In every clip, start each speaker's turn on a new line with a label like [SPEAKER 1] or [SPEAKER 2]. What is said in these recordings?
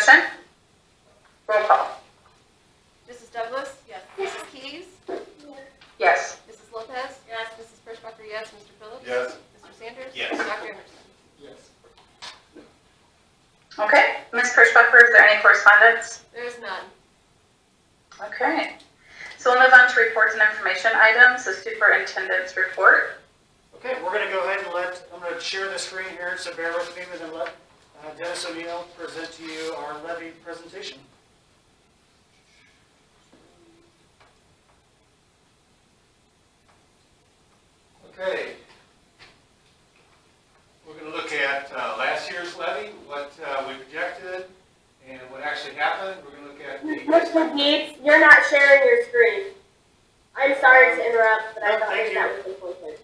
[SPEAKER 1] discussion? Roll call.
[SPEAKER 2] Mrs. Douglas? Yes. Mrs. Keys?
[SPEAKER 1] Yes.
[SPEAKER 2] Mrs. Lopez? Yes. Mrs. Frischbacher, yes. Mr. Phillips?
[SPEAKER 3] Yes.
[SPEAKER 2] Mr. Sanders?
[SPEAKER 3] Yes.
[SPEAKER 2] Dr. Emerson?
[SPEAKER 3] Yes.
[SPEAKER 1] Okay, Ms. Frischbacher, is there any correspondence?
[SPEAKER 2] There is none.
[SPEAKER 1] Okay, so we'll move on to reports and information items, the superintendent's report.
[SPEAKER 4] Okay, we're going to go ahead and I'm going to share the screen here, so bear with me and then let Dennis O'Neill present to you our levy presentation.
[SPEAKER 3] Okay. We're going to look at last year's levy, what we projected, and what actually happened. We're going to look at the...
[SPEAKER 5] Mr. Gates, you're not sharing your screen. I'm sorry to interrupt, but I
[SPEAKER 4] No,
[SPEAKER 5] thought
[SPEAKER 4] thank
[SPEAKER 5] that
[SPEAKER 4] you.
[SPEAKER 5] was important.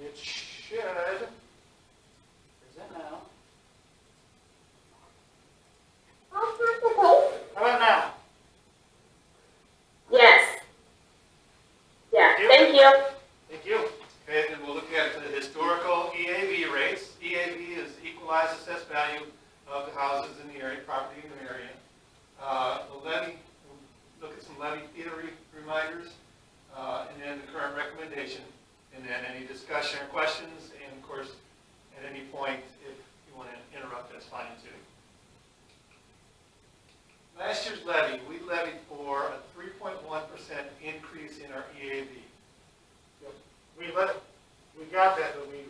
[SPEAKER 4] It should present now. How about now?
[SPEAKER 5] Yes. Yeah,
[SPEAKER 4] You?
[SPEAKER 5] thank you.
[SPEAKER 4] Thank you.
[SPEAKER 3] Okay, then we'll look at the historical EAV rates. EAV is equalized assessed value of the houses in the area, property in the area. The levy, we'll look at some levy theory reminders, and then the current recommendation, and then any discussion or questions, and of course, at any point, if you want to interrupt, that's fine too. Last year's levy, we levied for a 3.1% increase in our EAV.
[SPEAKER 4] We got that, but we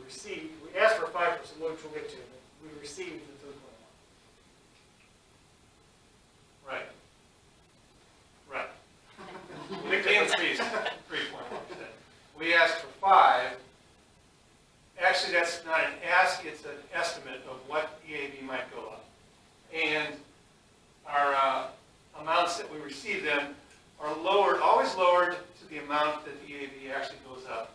[SPEAKER 4] asked for 5%, which we'll get to, but we received the 3.1.
[SPEAKER 3] Right. Right. We increased 3.1%. We asked for 5. Actually, that's not an ask, it's an estimate of what EAV might go up. And our amounts that we receive then are lowered, always lowered to the amount that the EAV actually goes up.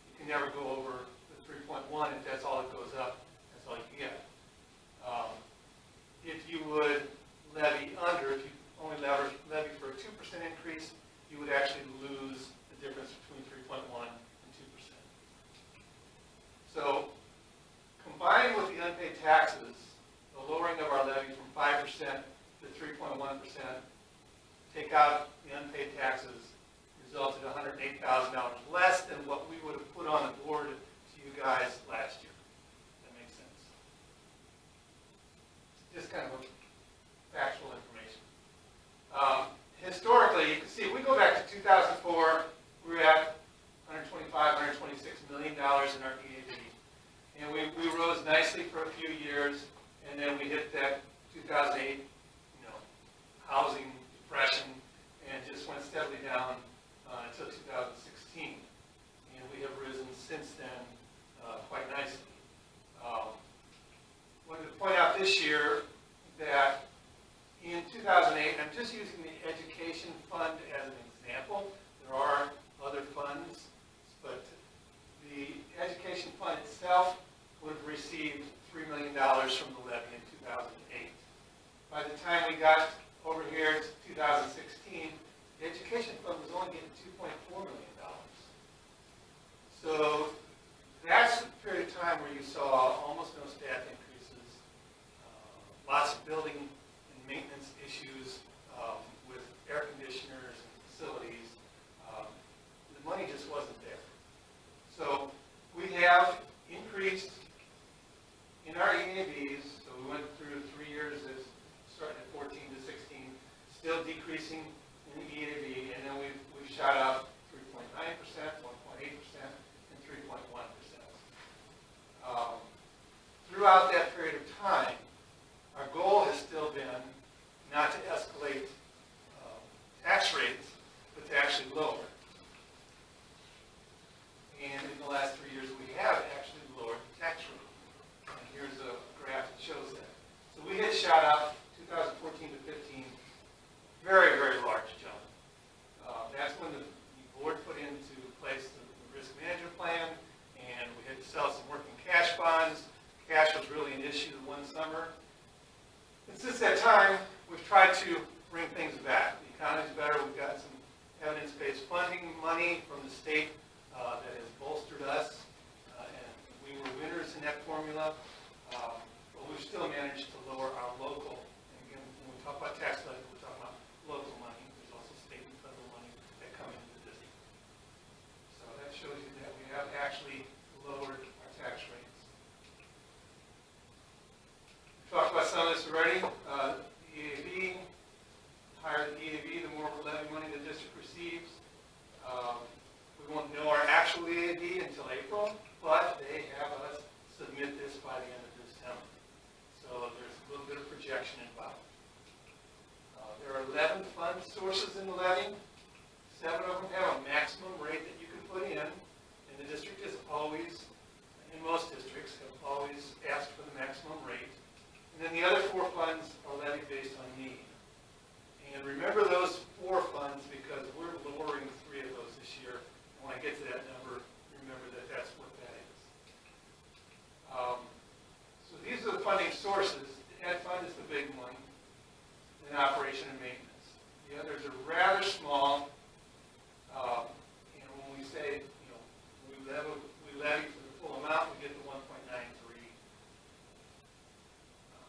[SPEAKER 3] You can never go over the 3.1 if that's all it goes up, that's all you can get. If you would levy under, if you only levy for a 2% increase, you would actually lose the difference between 3.1 and 2%. So, combined with the unpaid taxes, the lowering of our levy from 5% to 3.1%, take out the unpaid taxes, resulted in $108,000 less than what we would have put on the board to you guys last year. That makes sense. Just kind of factual information. Historically, you can see, if we go back to 2004, we were at $125, $126 million in our EAV. And we rose nicely for a few years, and then we hit that 2008, housing depression, and just went steadily down until 2016. And we have risen since then quite nicely. Wanted to point out this year that in 2008, I'm just using the education fund as an example. There are other funds, but the education fund itself would have received $3 million from the levy in 2008. By the time we got over here to 2016, the education fund was only getting $2.4 million. So that's the period of time where you saw almost no staff increases, lots of building and maintenance issues with air conditioners and facilities. The money just wasn't there. So we have increased in our EAVs, so we went through 3 years as starting at 14 to 16, still decreasing in the EAV, and then we've shot up 3.9%, 1.8%, and 3.1%. Throughout that period of time, our goal has still been not to escalate tax rates, but to actually lower. And in the last 3 years, we have actually lowered the tax rate. And here's a graph that shows that. So we had shot up 2014 to 15, very, very large jump. That's when the board put into place the risk management plan, and we had to sell some working cash bonds. Cash was really an issue one summer. And since that time, we've tried to bring things back. The economy's better. We've got some evidence-based funding money from the state that has bolstered us, and we were winners in that formula. But we've still managed to lower our local And then the other 4 funds are levied based on need. And remember those 4 funds because we're lowering 3 of those this year. And when I get to that number, remember that that's what that is. So these are the funding sources. The ed fund is the big one, and operation and maintenance. The others are rather small. When we say, we levy for the full amount, we get the 1.93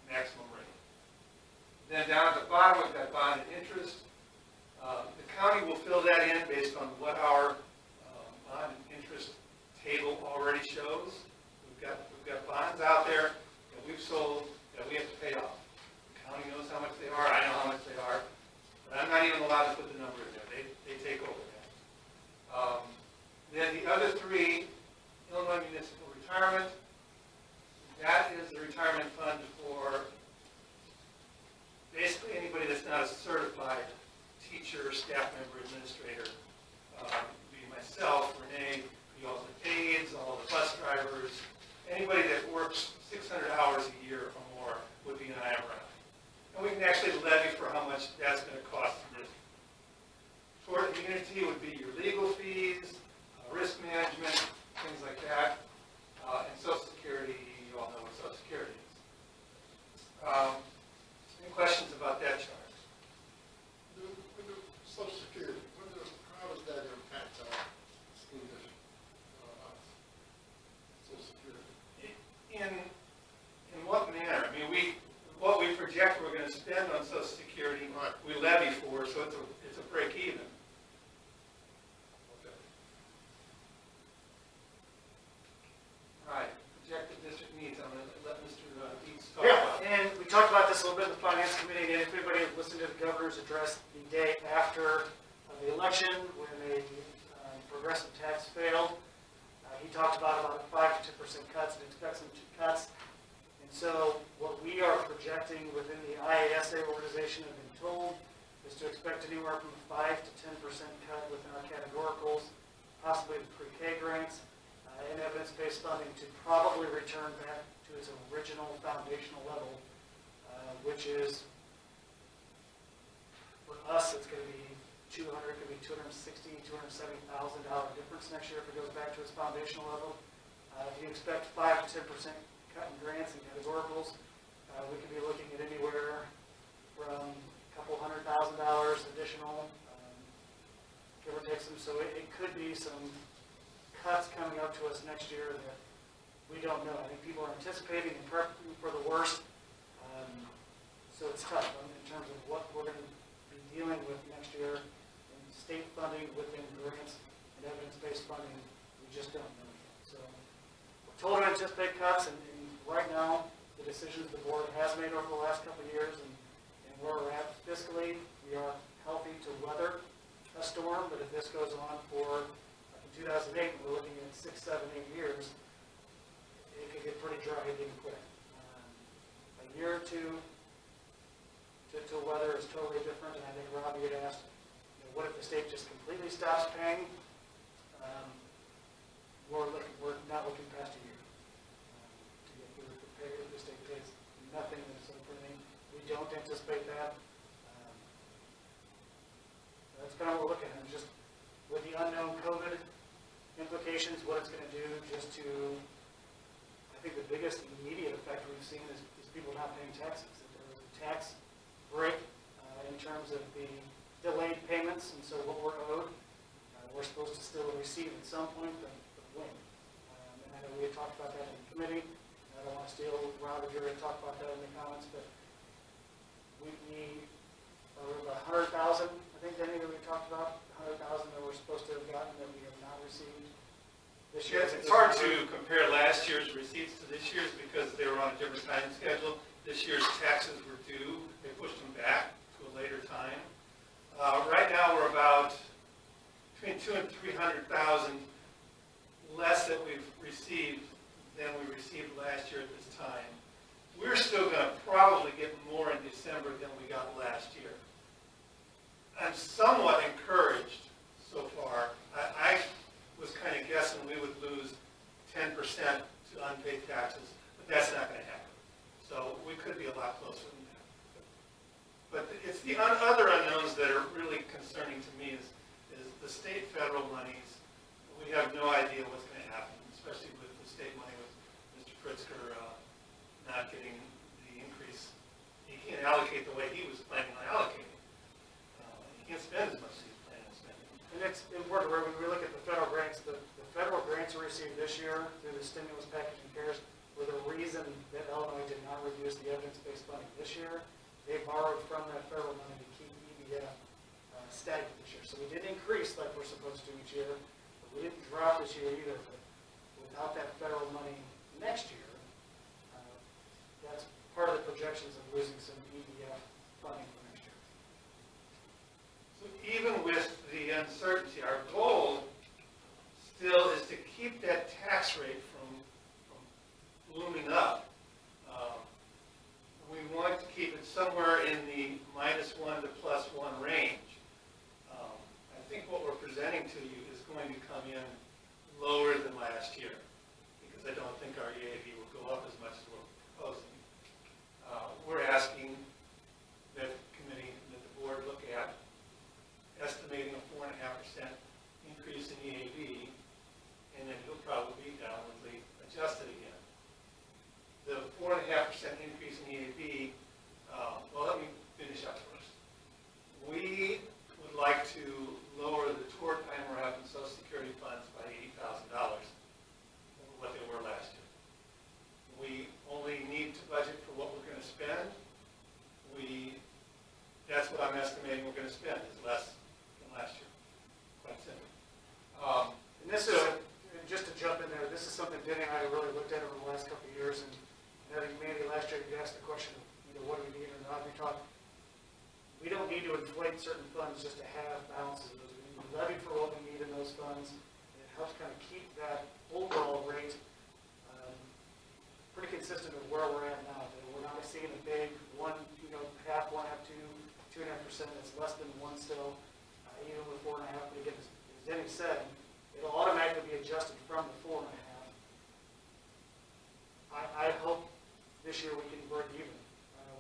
[SPEAKER 3] maximum rate. Then down at the bottom, we've got bond and interest. The county will fill that in based on what our bond and interest table already shows. We've got bonds out there that we've sold that we have to pay off. The county knows how much they are, I know how much they are, but I'm not even allowed to put the number in there. They take over that. Then the other 3, Illinois Municipal Retirement, that is the retirement fund for basically anybody that's not a certified teacher, staff member, administrator. Be myself, Renee, be all the aides, all the bus drivers, anybody that works 600 hours a year or more would be an IRA. And we can actually levy for how much that's going to cost the district. Toward immunity would be your legal fees, risk management, things like that, and Social Security. You all know what Social Security is. Any questions about that chart?
[SPEAKER 6] Social Security, how does that impact our school district? Social Security.
[SPEAKER 3] In what manner? I mean, what we project we're going to spend on Social Security,
[SPEAKER 6] Right.
[SPEAKER 3] we levy for, so it's a break even.
[SPEAKER 6] Okay.
[SPEAKER 3] Right. Projected district needs. I'm going to let Mr. Dietz talk
[SPEAKER 4] Yeah,
[SPEAKER 3] about it.
[SPEAKER 4] and we talked about this a little bit in the finance committee, and if anybody listened to the governor's address the day after the election, when a progressive tax failed, he talked about 5 to 10% cuts and expects some cuts. And so what we are projecting within the IASA organization, have been told, is to expect anywhere from a 5 to 10% cut within our categoricals, possibly the pre-K grants, and evidence-based funding to probably return back to its original foundational level, which is, for us, it's going to be could be $260,000, $270,000 difference next year if it goes back to its foundational level. If you expect 5 to 10% cut in grants and categoricals, we could be looking at anywhere from a couple $100,000 additional, give or take some. So it could be some cuts coming up to us next year that we don't know. I think people are anticipating and prepping for the worst. So it's tough in terms of what we're going to be dealing with next year in state funding within grants and evidence-based funding. We just don't know yet. So we're told to anticipate cuts, and right now the decisions the board has made over the last couple of years and where we're at fiscally, we are healthy to weather a storm, but if this goes on for, like in 2008, we're looking at 6, 7, 8 years, it could get pretty dry getting quick. A year or two to weather is totally different, and I think Robbie had asked, what if the state just completely stops paying? We're not looking past a year to get through the pay if the state pays nothing instead of paying. We don't anticipate that. That's kind of what we're looking at, just with the unknown COVID implications, what it's going to do just to, I think the biggest immediate effect we've seen is people not paying taxes. That there was a tax break in terms of the delayed payments, and so what we're owed, we're supposed to still receive at some point, but when. And I know we had talked about that in the committee. I don't want to steal Rob or Jerry to talk about that in the comments, but we are about 100,000, I think, Denny, that we talked about, 100,000 that we're supposed to have gotten that we have not received this year.
[SPEAKER 3] It's hard to compare last year's receipts to this year's because they were on a different time schedule. This year's taxes were due. They pushed them back to a later time. Right now, we're about between 200,000 and 300,000 less that we've received than we received last year at this time. We're still going to probably get more in December than we got last year. I'm somewhat encouraged so far. I was kind of guessing we would lose 10% to unpaid taxes, but that's not going to happen. So we could be a lot closer than that. But it's the other unknowns that are really concerning to me is the state federal monies. We have no idea what's going to happen, especially with the state money with Mr. Pritzker not getting the increase. He can't allocate the way he was planning on allocating. He can't spend as much as he's planning on spending.
[SPEAKER 4] And it's important, when we look at the federal grants, the federal grants we received this year through the stimulus package and CARES were the reason that Illinois did not reduce the evidence-based funding this year. They borrowed from that federal money to keep EBF stagnant this year. So we didn't increase like we're supposed to each year, but we didn't drop this year either. But without that federal money next year, that's part of the projections of losing some EBF funding for next year.
[SPEAKER 3] So even with the uncertainty, our goal still is to keep that tax rate from blooming up. We want to keep it somewhere in the -1 to +1 range. I think what we're presenting to you is going to come in lower than last year, because I don't think our EAV will go up as much as we're proposing. We're asking that the committee, that the board look at estimating a 4.5% increase in EAV, and then he'll probably be downwardly adjusted again. The 4.5% increase in EAV, well, let me finish up first. We would like to lower the tort IMRF and Social Security funds by $80,000 over what they were last year. We only need to budget for what we're going to spend. That's what I'm estimating we're going to spend, is less than last year, quite simply.
[SPEAKER 4] And this is, just to jump in there, this is something Denny and I really looked at over the last couple of years. And I think Mandy, last year, you asked the question of, what do we need or not. We don't need to inflate certain funds just to have balances of those. We levy for what we need in those funds. And it helps kind of keep that overall rate pretty consistent with where we're at now. That we're not seeing a big half, 2.5%. That's less than 1 still, even with 4.5. But again, as Denny said, it'll automatically be adjusted from the 4.5. I hope this year we can break even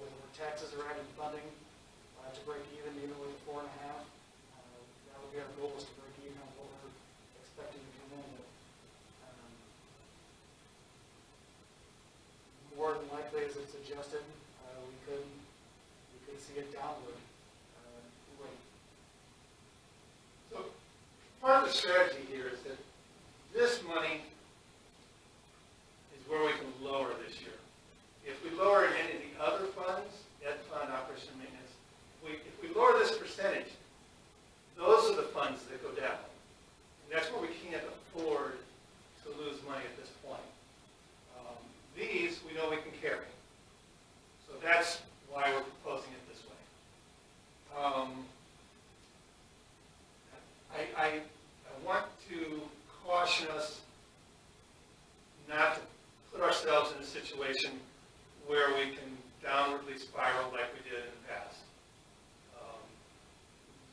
[SPEAKER 4] with where taxes are at and funding to break even with the 4.5. That would be our goal, is to break even on what we're expecting to come in with. More than likely, as it's adjusted, we could see a downward rate.
[SPEAKER 3] So part of the strategy here is that this money is where we can lower this year. If we lower in any of the other funds, Ed Fund, Operation and Maintenance, if we lower this percentage, those are the funds that go down. And that's where we can't afford to lose money at this point. These, we know we can carry. So that's why we're proposing it this way. I want to caution us not to put ourselves in a situation where we can downwardly spiral like we did in the past.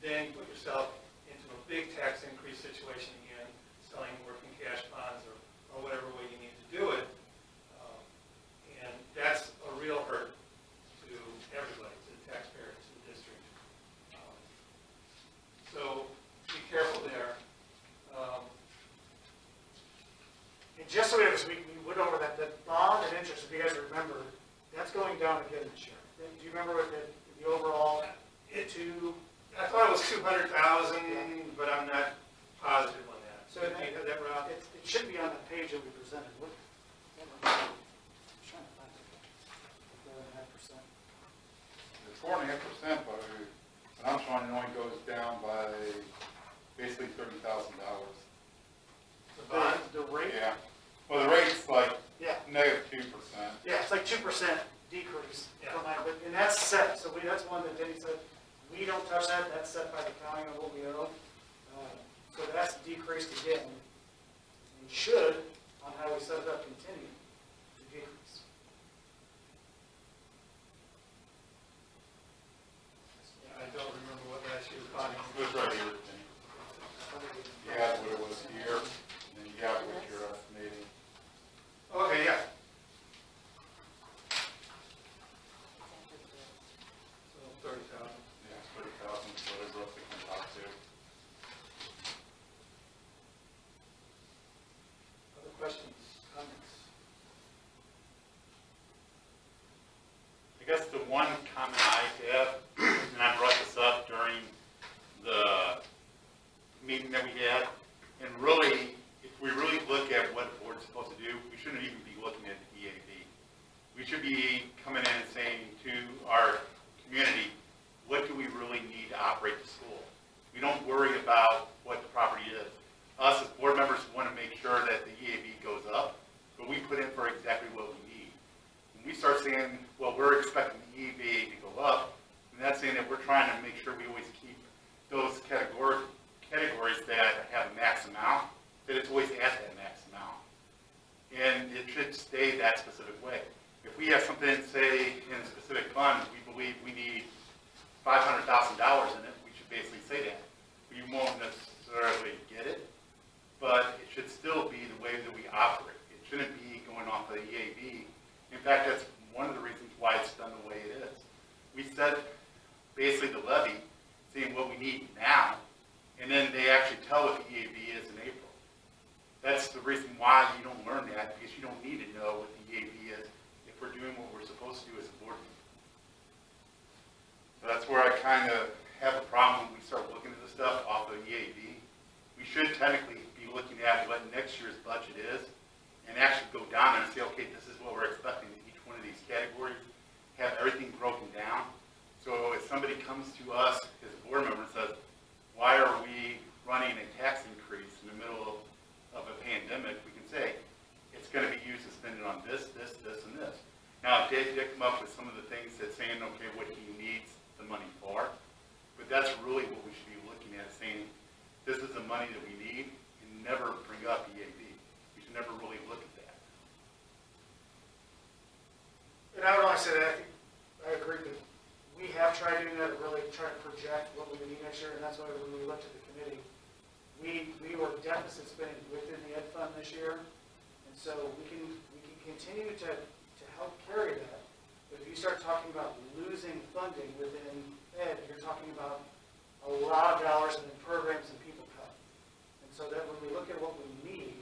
[SPEAKER 3] Then you put yourself into a big tax increase situation again, selling working cash bonds or whatever way you need to do it. And that's a real hurt to everybody, to the taxpayers, to the district. So be careful there.
[SPEAKER 4] And just so we went over that, the bond and interest, if you guys remember, that's going down again this year. Do you remember what the overall
[SPEAKER 3] I thought it was 200,000, but I'm not positive on that.
[SPEAKER 4] So
[SPEAKER 3] you have that, Rob?
[SPEAKER 4] it should be on the page that we presented. I'm trying to find it. 4.5%.
[SPEAKER 7] The 4.5%, but I'm showing it only goes down by basically $30,000.
[SPEAKER 3] The bond?
[SPEAKER 4] The rate?
[SPEAKER 7] Yeah. Well, the rate's like
[SPEAKER 4] Yeah.
[SPEAKER 7] -2%.
[SPEAKER 4] Yeah, it's like 2% decrease.
[SPEAKER 3] Yeah.
[SPEAKER 4] And that's set. So that's one that Denny said, we don't touch that. That's set by the county on what we owe. So that's decreased again. And should, on how we set it up, continue to decrease.
[SPEAKER 3] I don't remember what last year's bond
[SPEAKER 7] It was right here. You got what it was here, and then you got what you're estimating.
[SPEAKER 3] Okay, yeah.
[SPEAKER 7] should be coming in and saying to our community, what do we really need to operate the school? We don't worry about what the property is. Us as board members want to make sure that the EAV goes up, but we put in for exactly what we need. When we start saying, well, we're expecting the EAV to go up, and that's saying that we're trying to make sure we always keep those categories that have a max amount, that it's always at that max amount. And it should stay that specific way. If we have something, say, in a specific fund, we believe we need $500,000 in it, we should basically say that. We won't necessarily get it, but it should still be the way that we operate. It shouldn't be going off of the EAV. In fact, that's one of the reasons why it's done the way it is. We set basically the levy, saying what we need now, and then they actually tell what the EAV is in April. That's the reason why you don't learn that, because you don't need to know what the EAV is if we're doing what we're supposed to do as a board meeting. So that's where I kind of have a problem when we start looking at this stuff off of EAV. We should technically be looking at what next year's budget is and actually go down there and say, okay, this is what we're expecting in each one of these categories, have everything broken down. So if somebody comes to us as a board member and says, why are we running a tax increase in the middle of a pandemic, we can say, it's going to be used to spend it on this, this, this, and this. Now, Dave did come up with some of the things that saying, okay, what he needs the money for, but that's really what we should be looking at, saying, this is the money that we need, and never bring up EAV. We should never really look at that.
[SPEAKER 4] And I would only say that, I agree that we have tried doing that, really try to project what we need next year, and that's why when we looked at the committee, we were deficit spending within the ed fund this year, and so we can continue to help carry that. But if you start talking about losing funding within ed, you're talking about a lot of dollars and then programs and people cut. And so that when we look at what we need,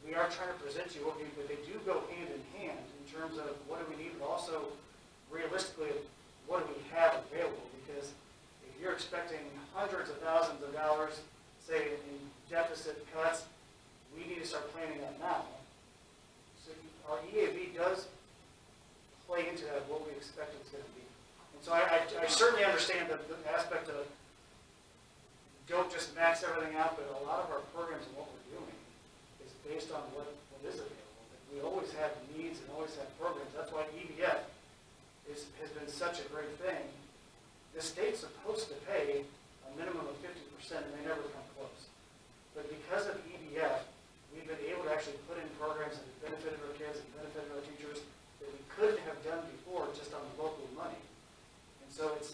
[SPEAKER 4] we are trying to present you what we need, but they do go hand in hand in terms of what do we need, but also realistically, what do we have available? Because if you're expecting hundreds of thousands of dollars, say in deficit cuts, we need to start planning that now. So our EAV does play into that, what we expect it's going to be. And so I certainly understand the aspect of don't just max everything out, but a lot of our programs and what we're doing is based on what is available. We always have needs and always have programs. That's why EVF has been such a great thing. The state's supposed to pay a minimum of 50%, and they never come close. But because of EVF, we've been able to actually put in programs that have benefited our kids and benefited our teachers that we couldn't have done before just on local money. And so it's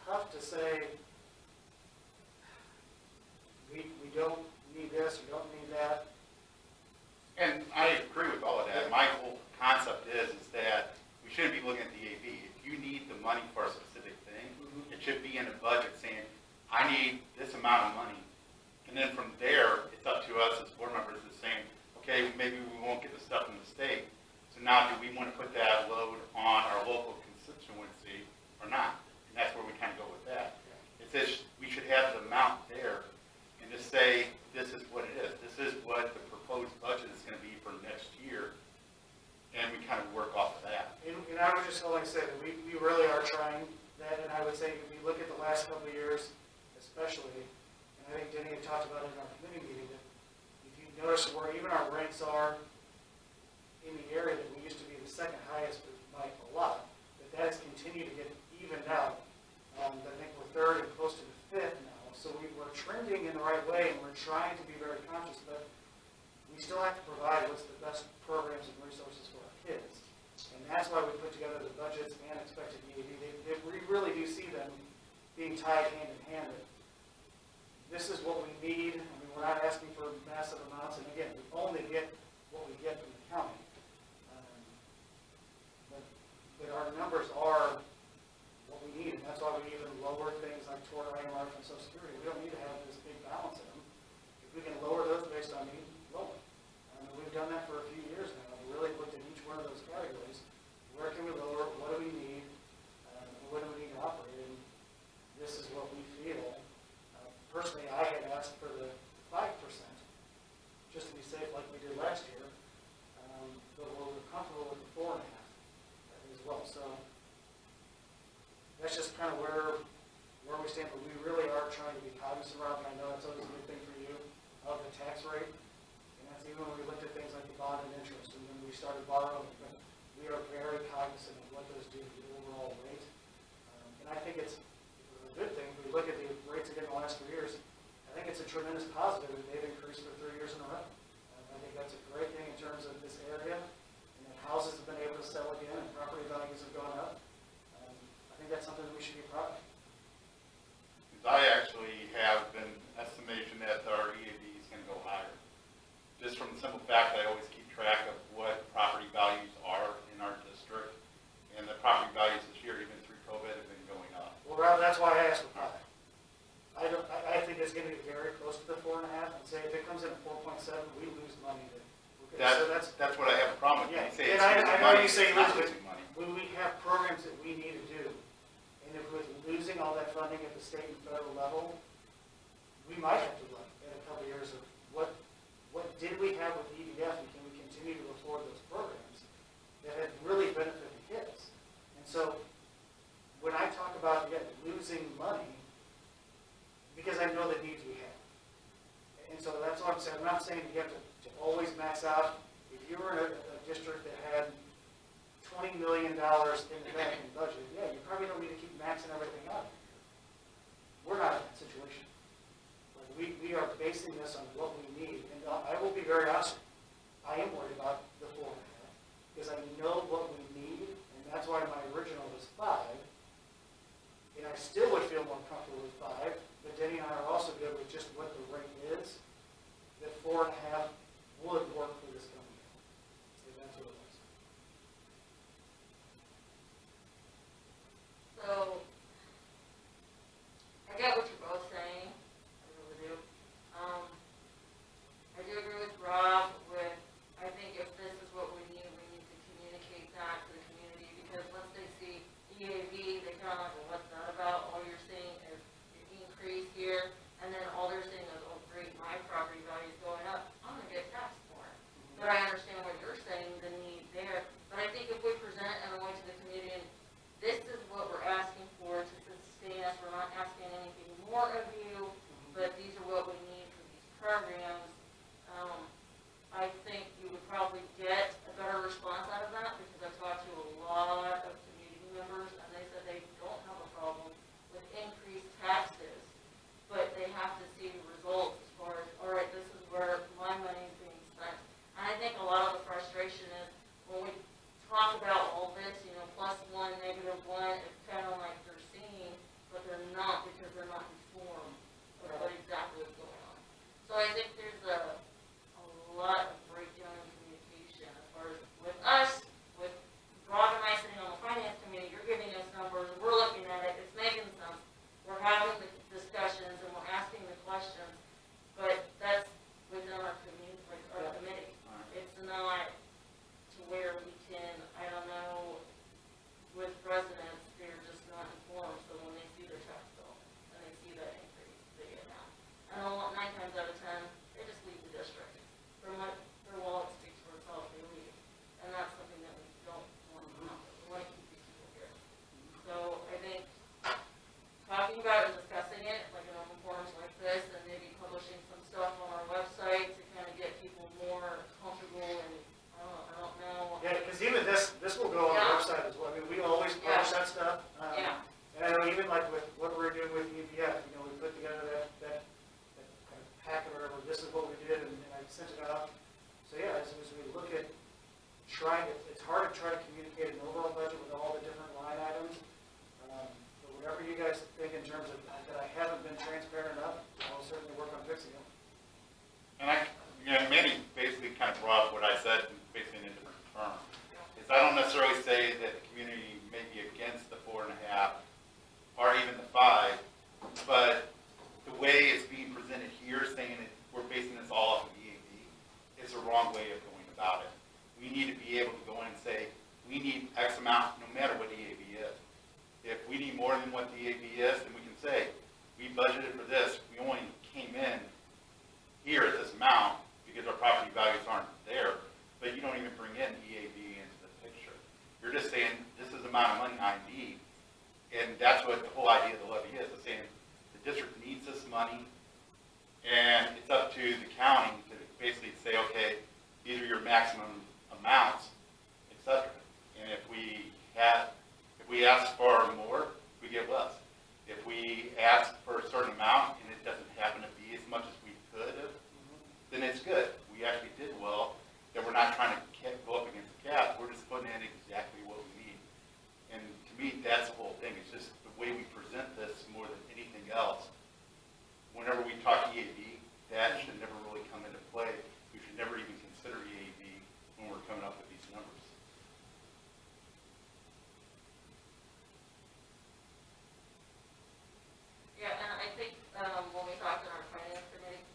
[SPEAKER 4] tough to say, we don't need this, we don't need that.
[SPEAKER 7] And I agree with all of that. My whole concept is that we shouldn't be looking at the EAV. If you need the money for a specific thing, it should be in a budget saying, I need this amount of money. And then from there, it's up to us as board members to saying, okay, maybe we won't get the stuff from the state. So now do we want to put that load on our local constituency or not? And that's where we kind of go with that. It says we should have the amount there and just say, this is what it is. This is what the proposed budget is going to be for next year. And we kind of work off of that.
[SPEAKER 4] And I would just like I said, we really are trying that, and I would say if you look at the last couple of years, especially, and I think Denny had talked about it in our committee meeting, that if you notice where even our ranks are in the area that we used to be the second highest by a lot, that has continued to get evened out. I think we're third and close to the fifth now, so we're trending in the right way, and we're trying to be very conscious, but we still have to provide what's the best programs and resources for our kids. And that's why we put together the budgets and expected EAV. We really do see them being tied hand in hand. This is what we need. I mean, we're not asking for massive amounts, and again, we only get what we get from the county. But our numbers are what we need, and that's why we even lower things like tort IMR from Social Security. We don't need to have this big balance in them. If we can lower those based on need, lower. We've done that for a few years now. We really looked at each one of those categories. Where can we lower? What do we need? What do we need to operate? And this is what we feel. Personally, I had asked for the 5%, just to be safe like we did last year. But we're comfortable with the 4.5%. I know
[SPEAKER 7] money,
[SPEAKER 4] you say
[SPEAKER 7] it's not
[SPEAKER 4] lose,
[SPEAKER 7] losing money.
[SPEAKER 4] when we have programs that we need to do, and if we're losing all that funding at the state and federal level, we might have to look at a couple years of what did we have with EDF, and can we continue to afford those programs that have really benefited kids? And so, when I talk about, yeah, losing money, because I know the needs we have. And so that's what I'm saying. I'm not saying you have to always max out. If you were in a district that had $20 million in the banking budget, yeah, you probably don't need to keep maxing everything out. We're not in that situation. Like we are basing this on what we need. And I will be very honest, I am worried about the 4.5 because I know what we need, and that's why my original was 5. And I still would feel more comfortable with 5, but Denny and I are also good with just what the rate is, that 4.5 would work for this coming year. If that's what it was.
[SPEAKER 8] So, I get what you're both saying, I really do. I do agree with Rob with, I think if this is what we need to communicate that to the community, because once they see EAV, they kind of like, well, what's that about? All you're seeing is an increase here, and then all they're seeing is, oh great, my property value is going up, I'm gonna get taxed more. But I understand what you're saying, the need there, but I think if we present in a way to the community, and this is what we're asking for to sustain us, we're not asking anything more of you, but these are what we need for these programs, I think you would probably get a better response out of that, because I've talked to a lot of community members, and they said they don't have a problem with increased taxes, but they have to see results as far as, all right, this is where my money is being spent. And I think a lot of the frustration is when we talk about all this, you know, +1, -1, it's kind of like they're seeing, but they're not because they're not informed of what exactly is going on. So I think there's a lot of breakdown in communication as far as with us, with Rob and I sitting on the finance committee, you're giving us numbers, we're looking at it, it's making sense. We're having the discussions and we're asking the questions, but that's within our community, like our committee. It's not to where we can, I don't know, with residents, they're just not informed, so when they see their tax bill and they see that increase, they get mad. And 9 times out of 10, they just leave the district. Their wallet speaks for itself, they leave. And that's something that we don't want to happen. We want to keep these people here. So I think talking about it and discussing it, like in open forums like this, and maybe publishing some stuff on our website to kind of get people more comfortable and, I don't know.
[SPEAKER 4] Yeah, because even this will go on the website as well. I mean, we always publish that stuff.
[SPEAKER 8] Yeah.
[SPEAKER 4] And I know even like with what we're doing with EVF, you know, we put together that kind of packet or whatever, this is what we did, and I sent it out. So yeah, as we look at trying to, it's hard to try to communicate an overall budget with all the different line items. But whatever you guys think in terms of that I haven't been transparent enough, I will certainly work on fixing it.
[SPEAKER 7] And Mandy basically kind of brought up what I said, basically in a different term. Is I don't necessarily say that the community may be against the 4.5 or even the 5, but the way it's being presented here, saying that we're basing this all off of EAV, is the wrong way of going about it. We need to be able to go in and say, we need X amount, no matter what EAV is. If we need more than what the EAV is, then we can say, we budgeted for this, we only came in here at this amount because our property values aren't there, but you don't even bring in EAV into the picture. You're just saying, this is the amount of money I need, and that's what the whole idea of the levy is saying the district needs this money, and it's up to the county to basically say, okay, these are your maximum amounts, etc. And if we ask for more, we get less. If we ask for a certain amount and it doesn't happen to be as much as we could have, then it's good. We actually did well, that we're not trying to go up against the cap, we're just putting in exactly what we need. And to me, that's the whole thing. It's just the way we present this more than anything else. Whenever we talk EAV, that should never really come into play. We should never even consider EAV when we're coming up with these numbers.
[SPEAKER 8] Yeah, and I think when we talked in our finance committee,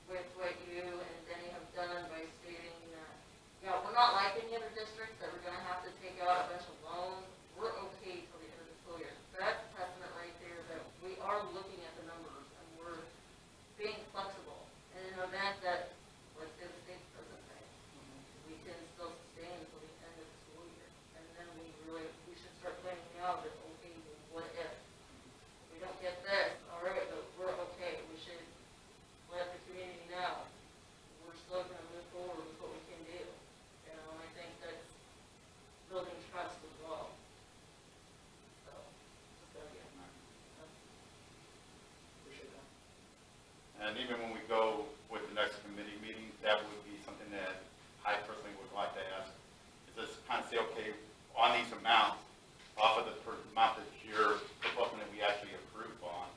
[SPEAKER 8] with what you and Denny have done by stating that, yeah, we're not liking
[SPEAKER 7] these amounts off of the amount that you're proposing that we actually approve on,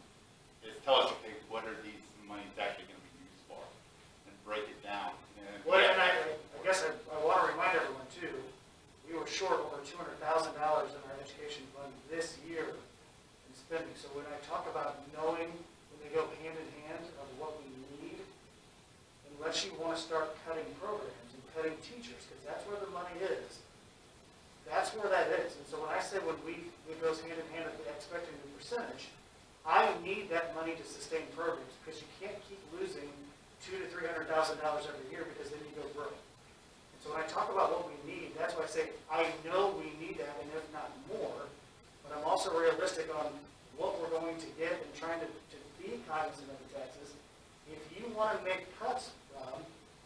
[SPEAKER 7] is tell us, okay, what are these monies actually going to be used for? And break it down.
[SPEAKER 4] Well, and I guess I want to remind everyone too, we were short over $200,000 in our education fund this year in spending. So when I talk about knowing when they go hand in hand of what we need, unless you want to start cutting programs and cutting teachers, because that's where the money is, that's where that is. And so when I say it goes hand in hand with expecting the percentage, I need that money to sustain programs, because you can't keep losing $200,000 to $300,000 every year, because then you go broke. And so when I talk about what we need, that's why I say I know we need that, and if not more, but I'm also realistic on what we're going to get and trying to be cognizant of the taxes. If you want to make cuts, Rob,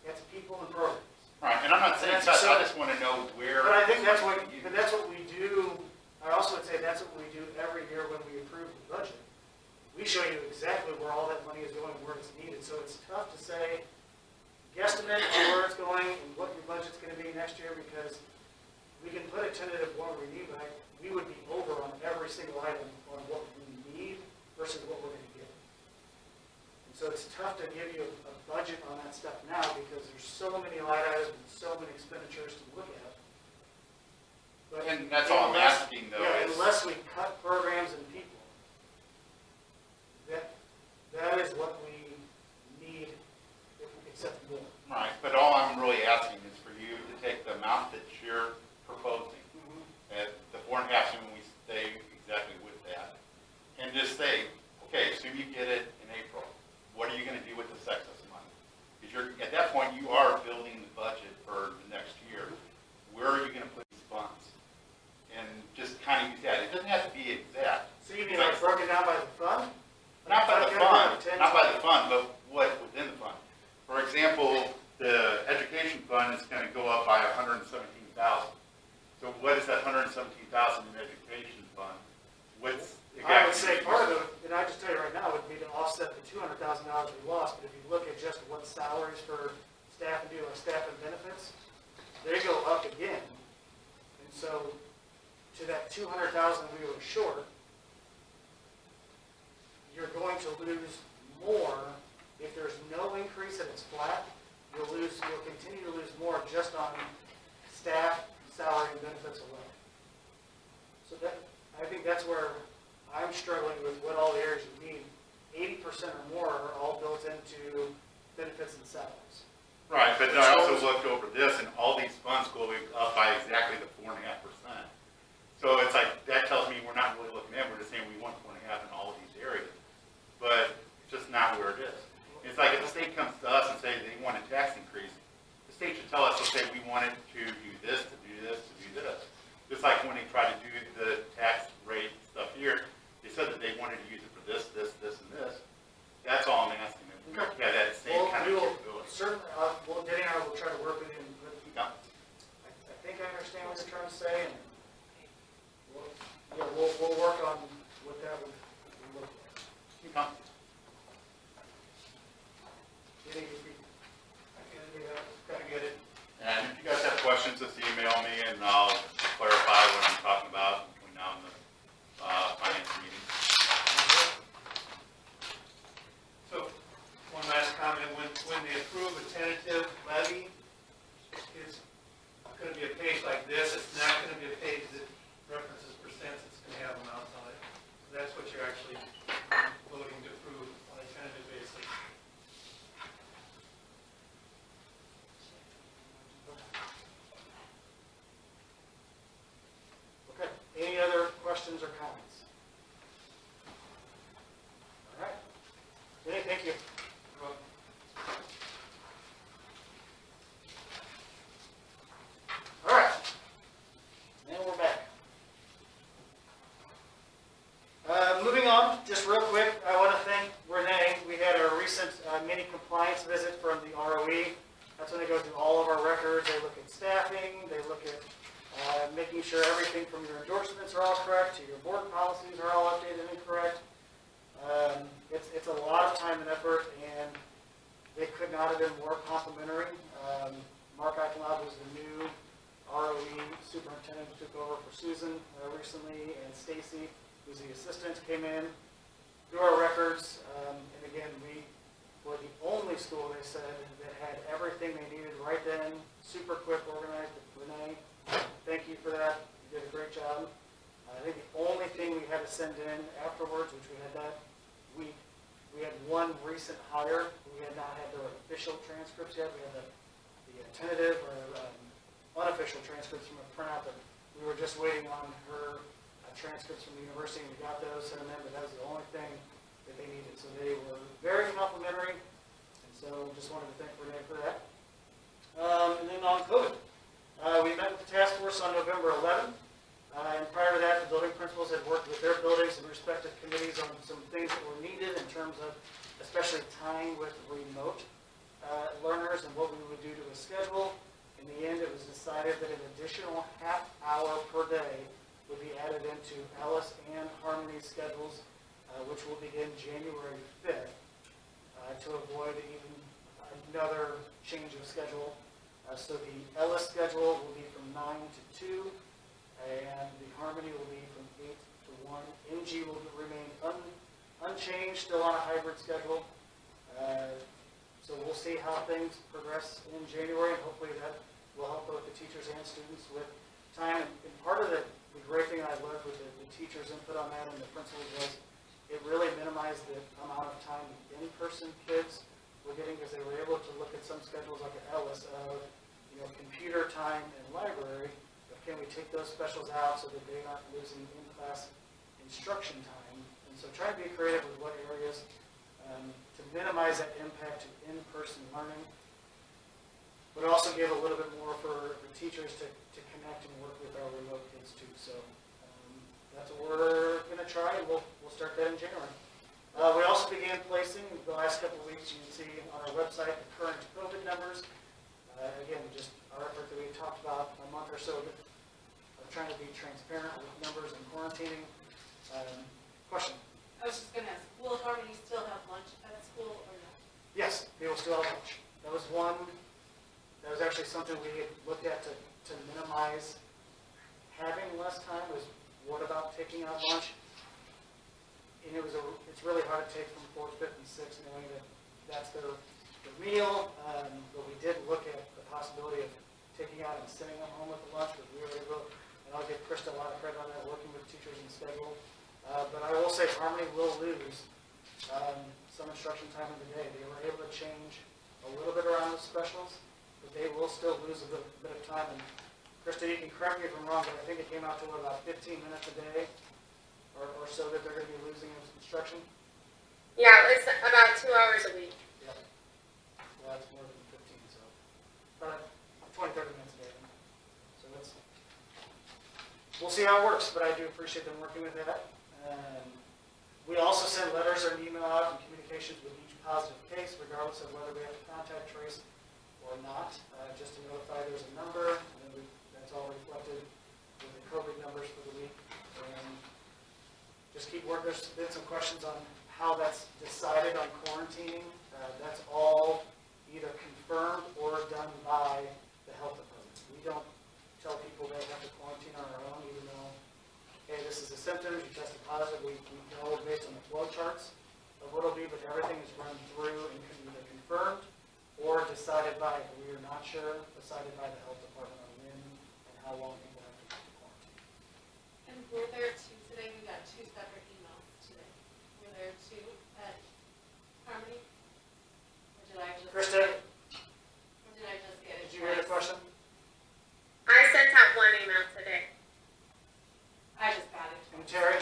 [SPEAKER 4] that's people and programs.
[SPEAKER 7] Right, and I'm not saying
[SPEAKER 4] That's-
[SPEAKER 7] cuts, I just want to know where.
[SPEAKER 4] But I think that's what we do. I also would say that's what we do every year when we approve the budget. We show you exactly where all that money is going, where it's needed. So it's tough to say, guesstimate on where it's going and what your budget's going to be next year, because we can put a tentative what we need, but we would be over on every single item on what we need versus what we're going to get. And so it's tough to give you a budget on that stuff now, because there's so many line items and so many expenditures to look at. But
[SPEAKER 7] And that's all I'm asking though.
[SPEAKER 4] yeah,
[SPEAKER 7] is-
[SPEAKER 4] unless we cut programs and people, that is what we need, except more.
[SPEAKER 7] Right, but all I'm really asking is for you to take the amount that you're proposing, at the 4.5, and we stay exactly with that, and just say, okay, assume you get it in April, what are you going to do with this excess money? Because at that point, you are building the budget for the next year. Where are you going to put these funds? And just kind of use that. It doesn't have to be exact.
[SPEAKER 4] So you mean like broken down by the fund?
[SPEAKER 7] Not by the
[SPEAKER 4] Okay,
[SPEAKER 7] fund,
[SPEAKER 4] 10,
[SPEAKER 7] not by the fund, but what within the fund. For example, the education fund is going to go up by 117,000. So what is that 117,000 in education fund? What's
[SPEAKER 4] I would say part of it, and I just tell you right now, would be to offset the $200,000 we lost. But if you look at just what salaries for staff and do, like staff and benefits, they go up again. And so to that 200,000 we were short, you're going to lose more. If there's no increase and it's flat, you'll continue to lose more just on staff, salary, and benefits alone. So I think that's where I'm struggling with what all the areas you need. 80% or more are all built into benefits and salaries.
[SPEAKER 7] Right, but I also looked over this, and all these funds go up by exactly the 4.5%. So it's like, that tells me we're not really looking at, we're just saying we want 4.5 in all of these areas. But it's just not where it is. It's like if the state comes to us and say they want a tax increase, the state should tell us, okay, we wanted to do this, to do this, to do this. Just like when they tried to do the tax rate stuff here, they said that they wanted to use it for this, this, this, and this. That's all I'm asking. If we have that same kind of capability.
[SPEAKER 4] Certainly, Denny and I will try to work with you.
[SPEAKER 7] Yeah.
[SPEAKER 4] I think I understand what you're trying to say, and we'll work on what that would look like.
[SPEAKER 7] Okay.
[SPEAKER 4] Kind of get it.
[SPEAKER 7] And if you guys have questions, just email me and I'll clarify what I'm talking about between now and the finance meeting.
[SPEAKER 3] So, one last comment, when they approve a tentative levy, it's going to be a page like this, it's not going to be a page that references percents, it's going to have amounts on it. So that's what you're actually voting to approve on a tentative basis.
[SPEAKER 4] Okay, any other questions or comments? All right. Denny, thank you. All right. And we're back. Moving on, just real quick, I want to thank Renee. We had a recent mini compliance visit from the ROE. That's when they go through all of our records. They look at staffing, they look at making sure everything from your endorsements are all correct, to your board policies are all updated and correct. It's a lot of time and effort, and they could not have been more complimentary. Mark Eichenlaub was the new ROE superintendent who took over for Susan recently, and Stacy, who's the assistant, came in, through our records, and again, we were the only school, they said, that had everything they needed right then, super quick, organized. Renee, thank you for that. You did a great job. I think the only thing we had to send in afterwards, which we had that week, we had one recent hire. We had not had their official transcripts yet. We had the tentative or unofficial transcripts from a printout, but we were just waiting on her transcripts from the university, and we got those, sent them in, but that was the only thing that they needed. So they were very complimentary, and so just wanted to thank Renee for that. And then on COVID, we met with the task force on November 11th. And prior to that, the building principals had worked with their buildings and respective committees on some things that were needed in terms of especially tying with remote learners and what we would do to a schedule. In the end, it was decided that an additional half hour per day would be added into Alice and Harmony's schedules, which will begin January 5th, to avoid even another change of schedule. So the Ellis schedule will be from 9 to 2, and the Harmony will be from 8 to 1. MG will remain unchanged, still on a hybrid schedule. So we'll see how things progress in January, and hopefully that will help both the teachers and students with time. And part of the great thing I loved with the teachers' input on that and the principals was it really minimized the amount of time the in-person kids were getting, because they were able to look at some schedules like at Ellis of, computer time and library, but can we take those specials out so that they aren't losing in-class instruction time? And so try to be creative with what areas to minimize that impact to in-person learning, but also give a little bit more for the teachers to connect and work with our remote kids too. So that's what we're going to try, and we'll start that in January. We also began placing, the last couple of weeks, you can see on our website, the current COVID numbers. Again, just our effort that we talked about a month or so of trying to be transparent with numbers and quarantining. Question?
[SPEAKER 2] I was just gonna ask, will Harmony still have lunch at school or not?
[SPEAKER 4] Yes, they will still have lunch. That was actually something we had looked at to minimize having less time, was what about taking out lunch? And it's really hard to take from 4th, 5th, and 6th, knowing that that's their meal. But we did look at the possibility of taking out and sending them home with the lunch, but we were able, and I'll give Krista a lot of credit on that, working with teachers and schedule. But I will say Harmony will lose some instruction time in the day. They were able to change a little bit around the specials, but they will still lose a bit of time. And Krista, you can correct me if I'm wrong, but I think it came out to about 15 minutes a day or so that they're going to be losing in instruction.
[SPEAKER 5] Yeah, it's about 2 hours a week.
[SPEAKER 4] Yeah. Well, that's more than 15, so about 20, 30 minutes a day. So we'll see how it works, but I do appreciate them working with that. We also send letters or an email out and communications with each positive case, regardless of whether we have to contact trace or not, just to notify there's a number, and then that's all reflected with the COVID numbers for the week. And just keep working. There's been some questions on how that's decided on quarantining. That's all either confirmed or done by the health department. We don't tell people they have to quarantine on their own, even though, hey, this is the symptoms, you tested positive. We know based on the flow charts of what it'll be, but everything is run through and can either confirmed or decided by, we are not sure, decided by the health department on when and how long people have to quarantine.
[SPEAKER 2] And were there two today? We got two separate emails today. Were there two at Harmony? Or did I just?
[SPEAKER 4] Krista,
[SPEAKER 2] Or did I just get it?
[SPEAKER 4] did you hear the question?
[SPEAKER 5] I sent out one email today.
[SPEAKER 2] I just got it.
[SPEAKER 4] And Terry?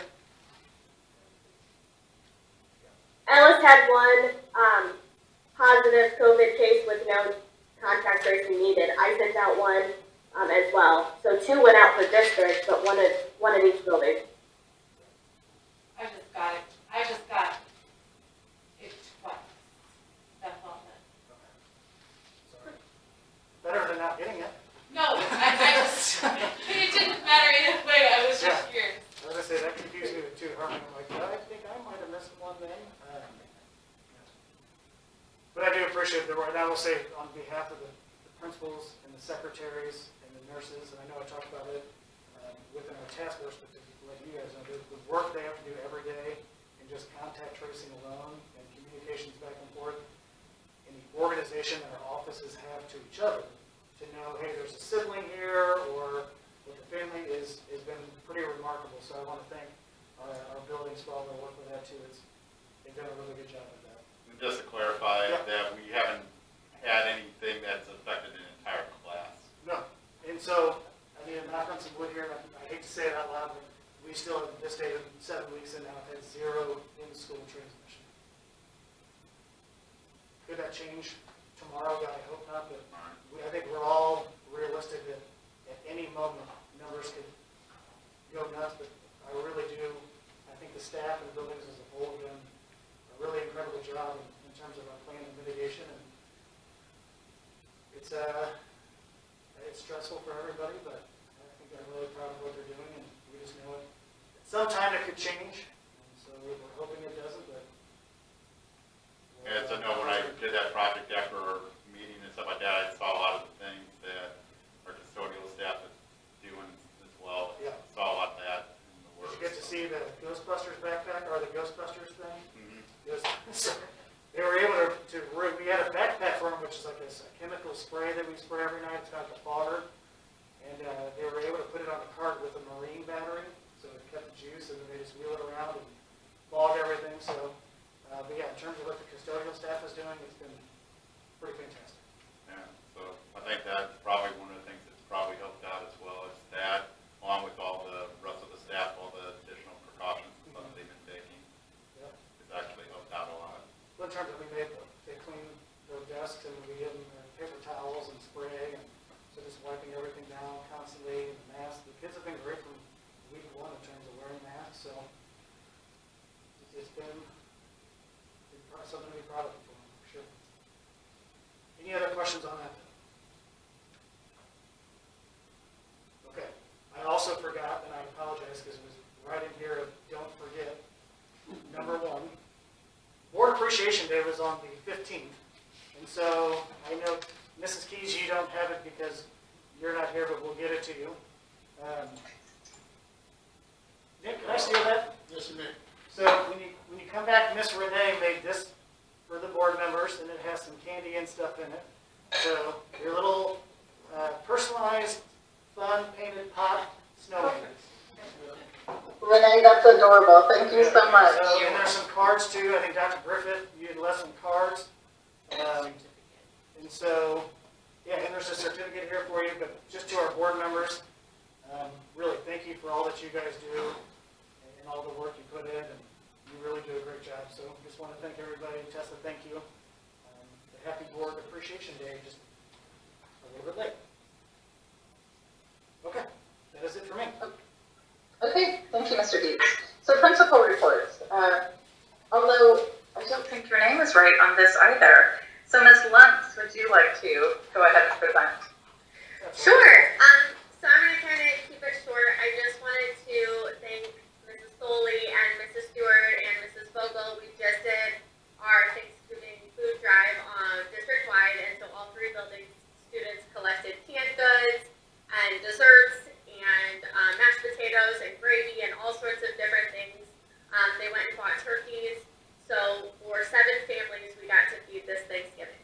[SPEAKER 5] Ellis had one positive COVID case with no contact tracing needed. I sent out one as well. So 2 went out per district, but one in each building.
[SPEAKER 2] I just got it. I just got it twice. That's all that.
[SPEAKER 4] Sorry. Better than not getting it.
[SPEAKER 2] No, I just, it didn't matter either way. I was just curious.
[SPEAKER 4] I was going to say, that confused me with 2 Harmony. I'm like, I think I might have missed one then. But I do appreciate the, and I will say on behalf of the principals and the secretaries and the nurses, and I know I talked about it within our well, they'll work with that too. They've done a really good job with that.
[SPEAKER 7] And just to clarify,
[SPEAKER 4] Yeah.
[SPEAKER 7] that we haven't had anything that's affected an entire class.
[SPEAKER 4] No, and so, I need to knock on some wood here, and I hate to say it out loud, but we still have, this day, 7 weeks in now, have had 0 in-school transmission. Could that change tomorrow? God, I hope not, but I think we're all realistic that at any moment, numbers could go nuts, but I really do, I think the staff and the buildings as a whole have done a really incredible job in terms of our plan and mitigation, and it's stressful for everybody, but I think I'm really proud of what they're doing, and we just know it. Sometime it could change, and so we're hoping it doesn't, but.
[SPEAKER 7] As I know, when I did that project after our meeting and stuff like that, I saw a lot of the things that our custodial staff is doing as well.
[SPEAKER 4] Yeah.
[SPEAKER 7] Saw a lot of that in the
[SPEAKER 4] Did
[SPEAKER 7] work.
[SPEAKER 4] you get to see the Ghostbusters backpack, or the Ghostbusters thing?
[SPEAKER 7] Mhm.
[SPEAKER 4] Yes. So, they were able we had a backpack for them, which is like a chemical spray that we spray every night. It's kind of like a fogger. And they were able to put it on a cart with a marine battery, so it kept the juice, and then they just wheel it around and fog everything. So, but yeah, in terms of what the custodial staff is doing, it's been pretty fantastic.
[SPEAKER 7] Yeah, so I think that's probably one of the things that's probably helped out as well as that, along with all the rest of the staff, all the additional precautions and stuff they've been taking.
[SPEAKER 4] Yeah.
[SPEAKER 7] It's actually helped out a lot.
[SPEAKER 4] Well, in terms of they clean their desks, and we give them paper towels and spray, and so just wiping everything down constantly, and the masks. The kids have been great from week 1 in terms of wearing masks, so it's been something to be proud of for them, for sure. Any other questions on that? Okay. I also forgot, and I apologize because it was right in here, don't forget, number 1. Board Appreciation Day was on the 15th, and so I know, Mrs. Keys, you don't have it because you're not here, but we'll get it to you. Nick, can I steal that?
[SPEAKER 6] Yes, you may.
[SPEAKER 4] So when you come back, Miss Renee made this for the board members, and it has some candy and stuff in it. So your little personalized, fun painted pot snowman.
[SPEAKER 1] Renee, that's adorable. Thank you so much.
[SPEAKER 4] So, and there's some cards too. I think Dr. Griffith, you had left some cards. And so, yeah, and there's a certificate here for you, but just to our board members, really thank you for all that you guys do and all the work you put in, and you really do a great job. So just want to thank everybody. Tessa, thank you. The Happy Board Appreciation Day, just a little bit late. Okay, that is it for me.
[SPEAKER 1] Okay, thank you, Mr. Dietz. So principal reports. Although I don't think your name is right on this either. So Ms. Luntz, would you like to go ahead and present?
[SPEAKER 5] Sure. So I'm going to kind of keep it short. I just wanted to thank Mrs. Foley and Mrs. Stewart and Mrs. Vogel. We just did our Thanksgiving food drive district-wide, and so all 3 buildings students collected canned goods and desserts and mashed potatoes and gravy and all sorts of different things. They went and bought turkeys. So for 7 families, we got to feed this Thanksgiving.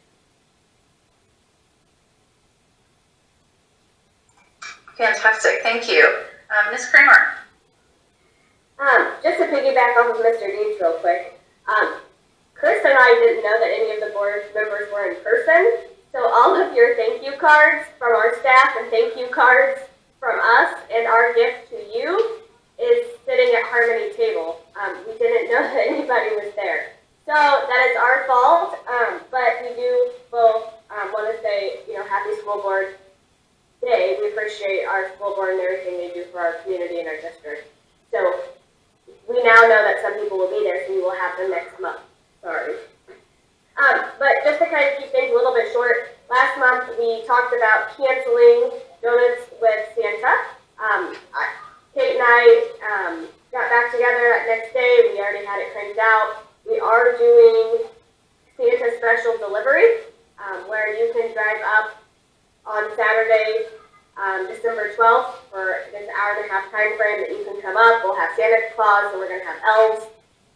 [SPEAKER 1] Fantastic, thank you. Ms. Kramer?
[SPEAKER 5] Just to piggyback off of Mr. Deeds real quick, Chris and I didn't know that any of the board members were in person, so all of your thank you cards from our staff and thank you cards from us and our gift to you is sitting at Harmony table. We didn't know that anybody was there. So that is our fault, but we do both want to say, happy school board day. We appreciate our school board and everything they do for our community and our district. So we now know that some people will be there, so we will have them next month. Sorry. But just to kind of keep things a little bit short, last month we talked about canceling Donuts with Santa. Kate and I got back together that next day. We already had it cranked out. We are doing Santa special delivery, where you can drive up on Saturday, December 12th, for this hour-and-a-half time frame that you can come up. We'll have Santa Claus, and we're going to have elves.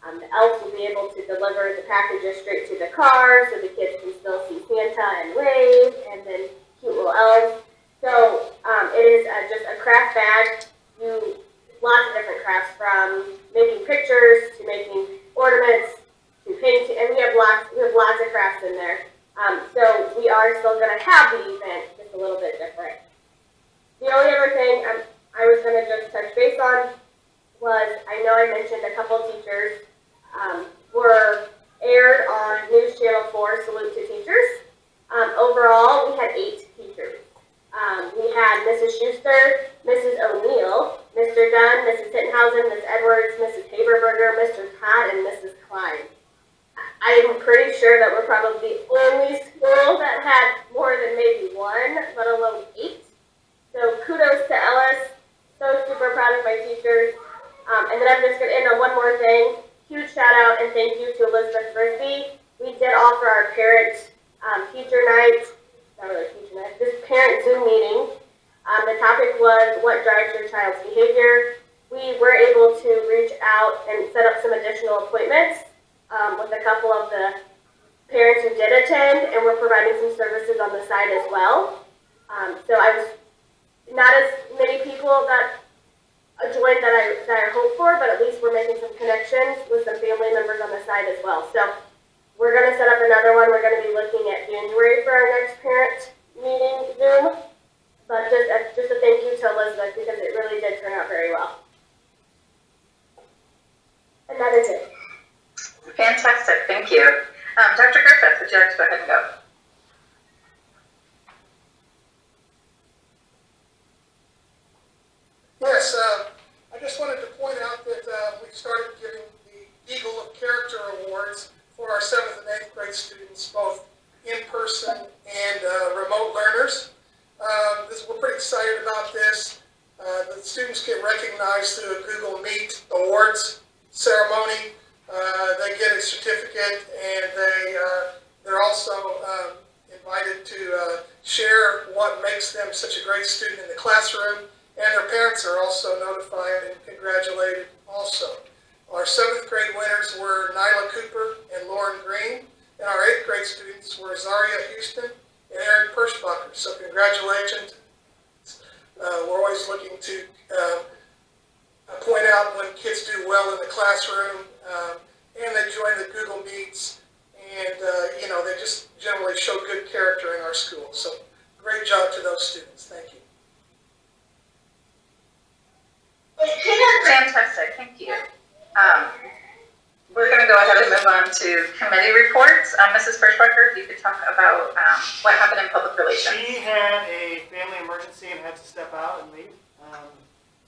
[SPEAKER 5] The elves will be able to deliver the packages straight to the car, so the kids can still see Santa and wave, and then cute little elves. So it is just a craft bag. Lots of different crafts, from making pictures to on was, I know I mentioned a couple teachers were aired on News Channel 4, Salute to Teachers. Overall, we had 8 teachers. We had Mrs. Schuster, Mrs. O'Neill, Mr. Dunn, Mrs. Hittenhausen, Ms. Edwards, Mrs. Haberberger, Mr. Todd, and Mrs. Klein. I'm pretty sure that we're probably the only school that had more than maybe 1, let alone 8. So kudos to Ellis. So super proud of my teachers. And then I'm just going to end on one more thing. Huge shout out and thank you to Elizabeth Frisbee. We did offer our parent teacher night, not really teacher night, just parent Zoom meeting. The topic was what drives your child's behavior. We were able to reach out and set up some additional appointments with a couple of the parents who did attend, and we're providing some services on the side as well. So I was not as many people that joined that I hoped for, but at least we're making some connections with some family members on the side as well. So we're going to set up another one. We're going to be looking at January for our next parent meeting Zoom. But just a thank you to Elizabeth because it really did turn out very well. And that is it.
[SPEAKER 1] Fantastic, thank you. Dr. Griffith, would you like to go ahead and go?
[SPEAKER 6] Yes, I just wanted to point out that we started giving the Eagle of Character Awards for our 7th and 8th grade students, both in-person and remote learners. We're pretty excited about this. The students get recognized through a Google Meet Awards ceremony. They get a certificate, and they're also invited to share what makes them such a great student in the classroom, and their parents are also notified and congratulated also. Our 7th grade winners were Nyla Cooper and Lauren Green, and our 8th grade students were Zaria Houston and Aaron Perschbacher. So congratulations. We're always looking to point out when kids do well in the classroom, and they join the Google Meets, and they just generally show good character in our school. So great job to those students. Thank you.
[SPEAKER 1] Fantastic, thank you. We're going to go ahead and move on to committee reports. Mrs. Perschbacher, if you could talk about what happened in public relations.
[SPEAKER 4] She had a family emergency and had to step out and leave.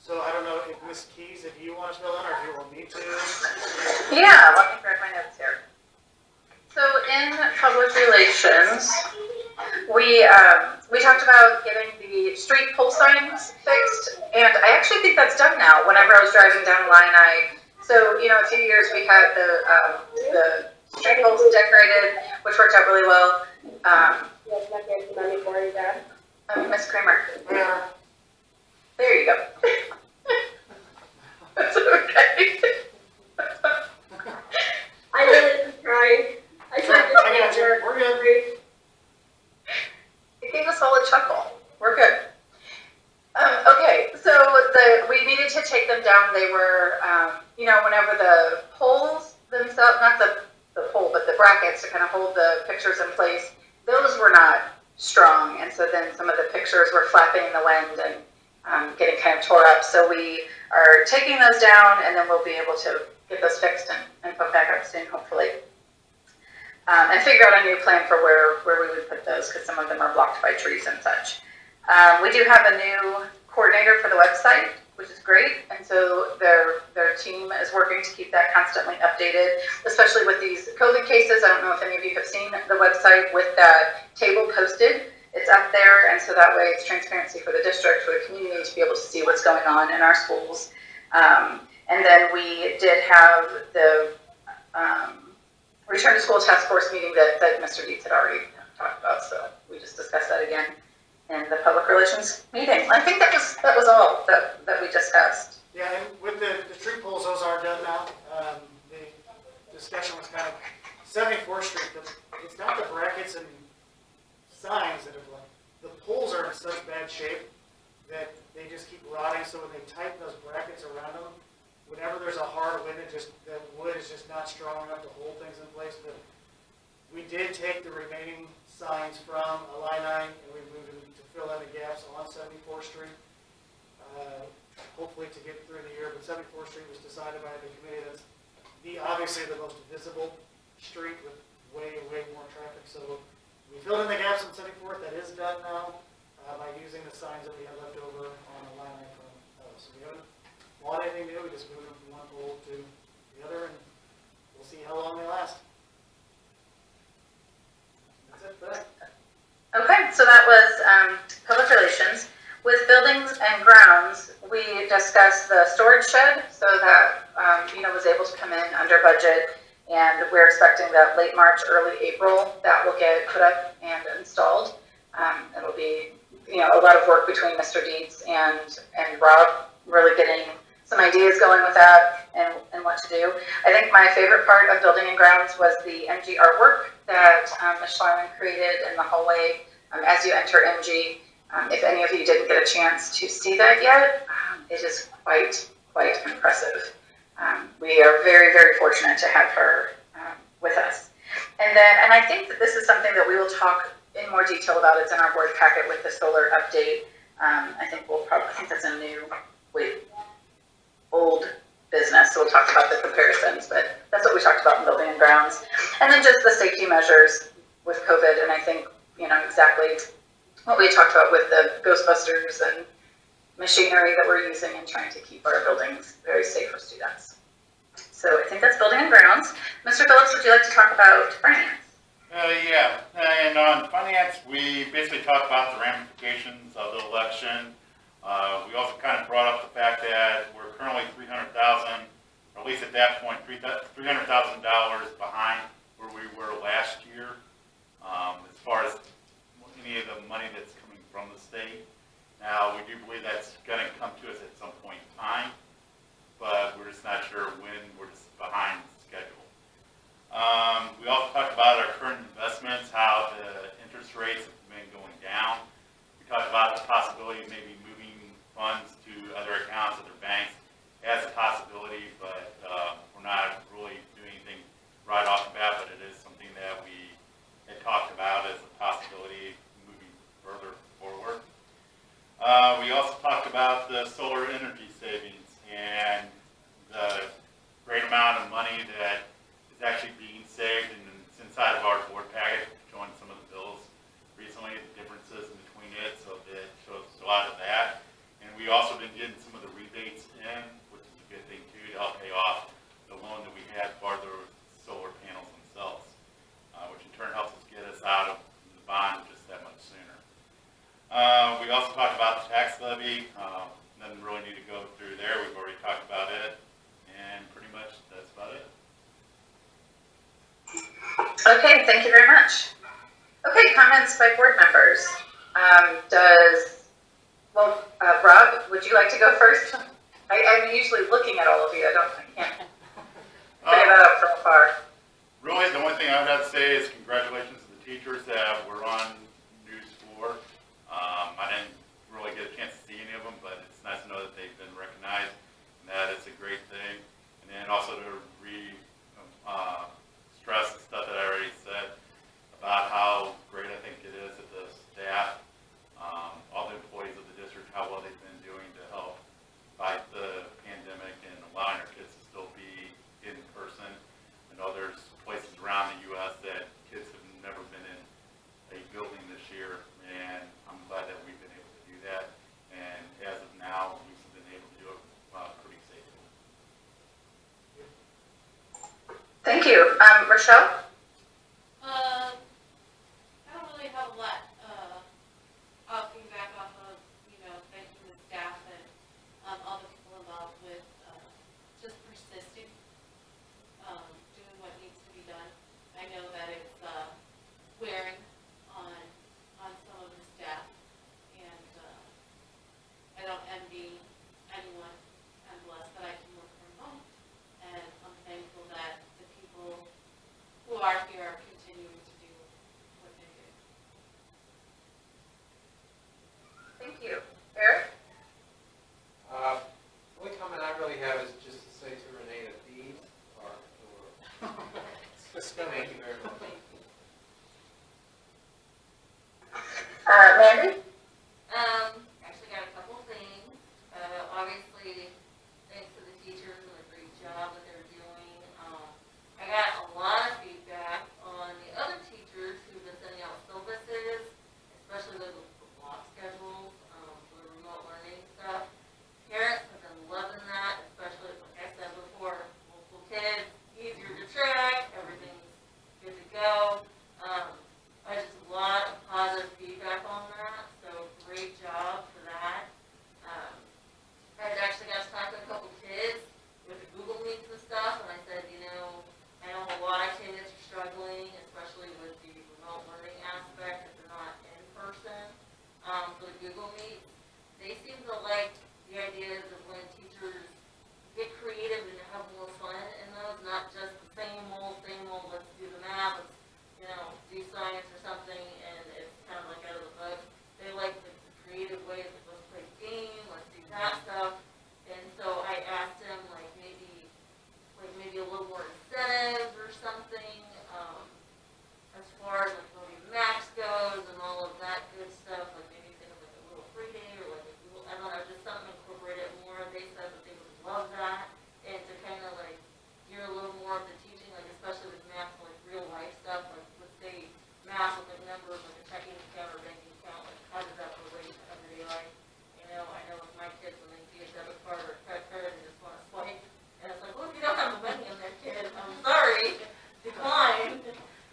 [SPEAKER 4] So I don't know if Ms. Keys, if you want to fill in or if you want me to.
[SPEAKER 1] Yeah, let me grab my notes here. So in public relations, we talked about getting the street pole signs fixed, and I actually think that's done now. Whenever I was driving down Illini, so a few years we had the street poles decorated, which worked out really well. Miss Kramer.
[SPEAKER 4] Yeah.
[SPEAKER 1] There you go. That's okay.
[SPEAKER 5] I really was trying. I tried to
[SPEAKER 4] I got you. We're good.
[SPEAKER 1] It gave us all a chuckle. We're good. Okay, so we needed to take them down. They were, whenever the poles themselves, not the pole, but the brackets to kind of hold the pictures in place, those were not strong. And so then some of the pictures were flapping in the wind and getting kind of tore up. So we are taking those down, and then we'll be able to get those fixed and put back up soon, hopefully. And figure out a new plan for where we would put those, because some of them are blocked by trees and such. We do have a new coordinator for the website, which is great, and so their team is working to keep that constantly updated, especially with these COVID cases. I don't know if any of you have seen the website with that table posted. It's up there, and so that way it's transparency for the district, for the community to be able to see what's going on in our schools. And then we did have the Return to School Task Force meeting that Mr. Dietz had already talked about, so we just discussed that again in the public relations meeting. I think that was all that we discussed.
[SPEAKER 4] Yeah, and with the street poles, those are done now. The discussion was kind of 74th Street, it's not the brackets and signs that are blown. The poles are in such bad shape that they just keep rotting, so when they tighten those brackets around them, whenever there's a hard wind, the wood is just not strong enough to hold things in place. But we did take the remaining signs from Illini and we moved them to fill in the gaps on 74th Street. Hopefully hopefully to get through the year, but 74th Street was decided by the committee that's obviously the most visible street with way more traffic. So we filled in the gaps on 74th. That is done now by using the signs that we had left over on the line from those. So we haven't bought anything new. We just moved them from one pole to the other, and we'll see how long they last. That's it for that.
[SPEAKER 1] Okay, so that was public relations. With buildings and grounds, we discussed the storage shed, so that was able to come in under budget, and we're expecting that late March, early April, that will get put up and installed. It'll be a lot of work between Mr. Dietz and Rob, really getting some ideas going with that and what to do. I think my favorite part of building and grounds was the MG artwork that Ms. Schleiman created in the hallway as you enter MG. If any of you didn't get a chance to see that yet, it is quite impressive. We are very, very fortunate to have her with us. And I think that this is something that we will talk in more detail about. It's in our board packet with the solar update. I think that's a new, old business, so we'll talk about the comparisons, but that's what we talked about in building and grounds. And then just the safety measures with COVID, and I think, exactly what we talked about with the Ghostbusters and machinery that we're using and trying to keep our buildings very safe for students. So I think that's building and grounds. Mr. Phillips, would you like to talk about finance?
[SPEAKER 7] Yeah, and on finance, we basically talked about the ramifications of the election. We also kind of brought up the fact that we're currently $300,000, or at least at that point, $300,000 behind where we were last year, as far as any of the money that's coming from the state. Now, we do believe that's going to come to us at some point in time, but we're just not sure when. We're just behind schedule. We also talked about our current investments, how the interest rates have been going down. We talked about the possibility of maybe moving funds to other accounts, other banks, as a possibility, but we're not really doing anything right off the bat, but it is something that we had talked about as a possibility moving further forward. We also talked about the solar energy savings and the great amount of money that is actually being saved, and it's inside of our board packet, showing some of the bills recently, the differences in between it, so it shows a lot of that. And we also been getting some of the rebates in, which is a good thing too, to help pay off the loan that we had for the solar panels themselves, which in turn helps us get us out of the bond just that much sooner. We also talked about the tax levy. Nothing really need to go through there. We've already talked about it, and pretty much that's about it.
[SPEAKER 1] Okay, thank you very much. Okay, comments by board members. Rob, would you like to go first? I'm usually looking at all of you. I can't figure that out from afar.
[SPEAKER 7] Really, the only thing I would have to say is congratulations to the teachers that were on News 4. I didn't really get a chance to see any of them, but it's nice to know that they've been recognized, and that is a great thing. And then also to stress the stuff that I already said about how great I think it is that the staff, all the employees of the district, how well they've been doing to help fight the pandemic and allowing our kids to still be in person. I know there's places around the U.S. that kids have never been in a building this year, and I'm glad that we've been able to do that. And as of now, we've been able to do it pretty safely.
[SPEAKER 1] Thank you. Rochelle?
[SPEAKER 2] I don't really have a lot, off of, thanking the staff and, all the people involved with, just persisting, doing what needs to be done. I know that it's, wearing on some of the staff, and, I don't envy anyone. I'm blessed that I can work from home, and I'm thankful that the people who are here are continuing to do what they do.
[SPEAKER 1] Thank you. Eric?
[SPEAKER 9] The only comment I really have is just to say to Renee that these
[SPEAKER 8] ideas of when teachers get creative and have more fun in those, not just the same old, let's do the math, let's, do science or something, and it's kind of like out of the book. They like the creative ways, like let's play a game, let's do that stuff. And so I asked him maybe a little more incentives or something, as far as like maybe max goes and all of that good stuff, like maybe think of like a little free day or like a little, I don't know, just something incorporated more. They said that they would love that, and to kind of like gear a little more of the teaching, like especially with math, like real life stuff, like let's say math with like numbers, like a checking account or banking account, like how does that relate to everyday life? I know with my kids when they see a debit card or a credit card, they just want to swipe, and it's like, well, if you don't have the money in there, kid, I'm sorry, decline.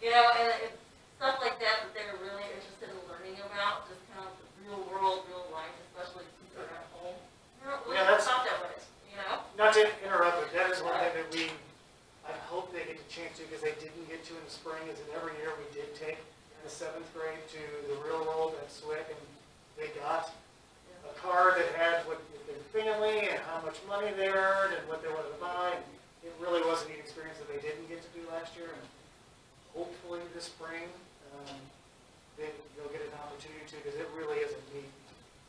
[SPEAKER 8] And it's stuff like that they're really interested in learning about, just kind of the real world, real life, especially since they're at home.
[SPEAKER 4] Yeah, that's-
[SPEAKER 8] Not that way,
[SPEAKER 4] Not to interrupt, but that is one thing that I hope they get the chance to, because they didn't get to in the spring, is that every year we did take the 7th grade to the real world at SWIC, and they got a card that had what their family and how much money they earned and what they wanted to buy. It really was a neat experience that they didn't get to do last year, and hopefully this spring they'll get an opportunity to, because it really is a neat,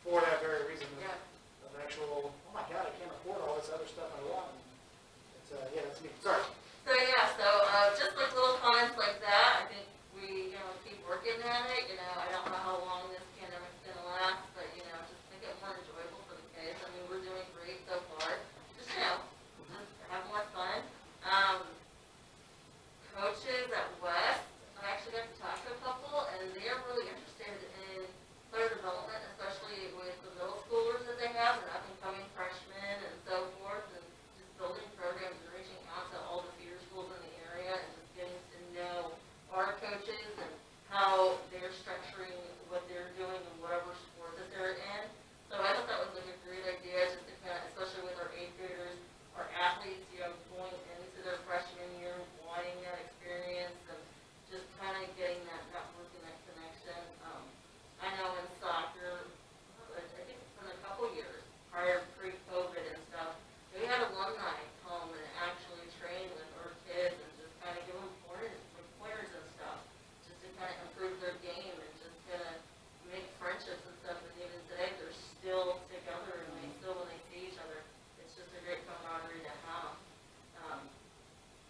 [SPEAKER 4] for that very reason of actual, oh my God, I can't afford all this other stuff I want. It's neat. Sorry.
[SPEAKER 8] So just like little comments like that, I think we, keep working at it. I don't know how long this pandemic's gonna last, but, just make it more enjoyable for the kids. I mean, we're doing great so far. Just, just have more fun. Coaches at West, I actually got to talk to a couple, and they're really interested in player development, especially with the middle schoolers that they have, and up-and-coming freshmen and so forth, and just building programs and reaching out to all the feeder schools in the area and just getting to know our coaches and how they're structuring what they're doing and whatever sport that they're in. So I thought that was like a great idea, just to kind of, especially with our 8th graders, our athletes, going into their freshman year, wanting that experience and just kind of getting that network and that connection. I know in soccer, I think it's been a couple years prior, pre-COVID and stuff, we had alumni come and actually train with our kids and just kind of give them pointers and stuff, just to kind of improve their game and just kind of make friendships and stuff. And even today, they're still together, and when they see each other, it's just a great camaraderie to have.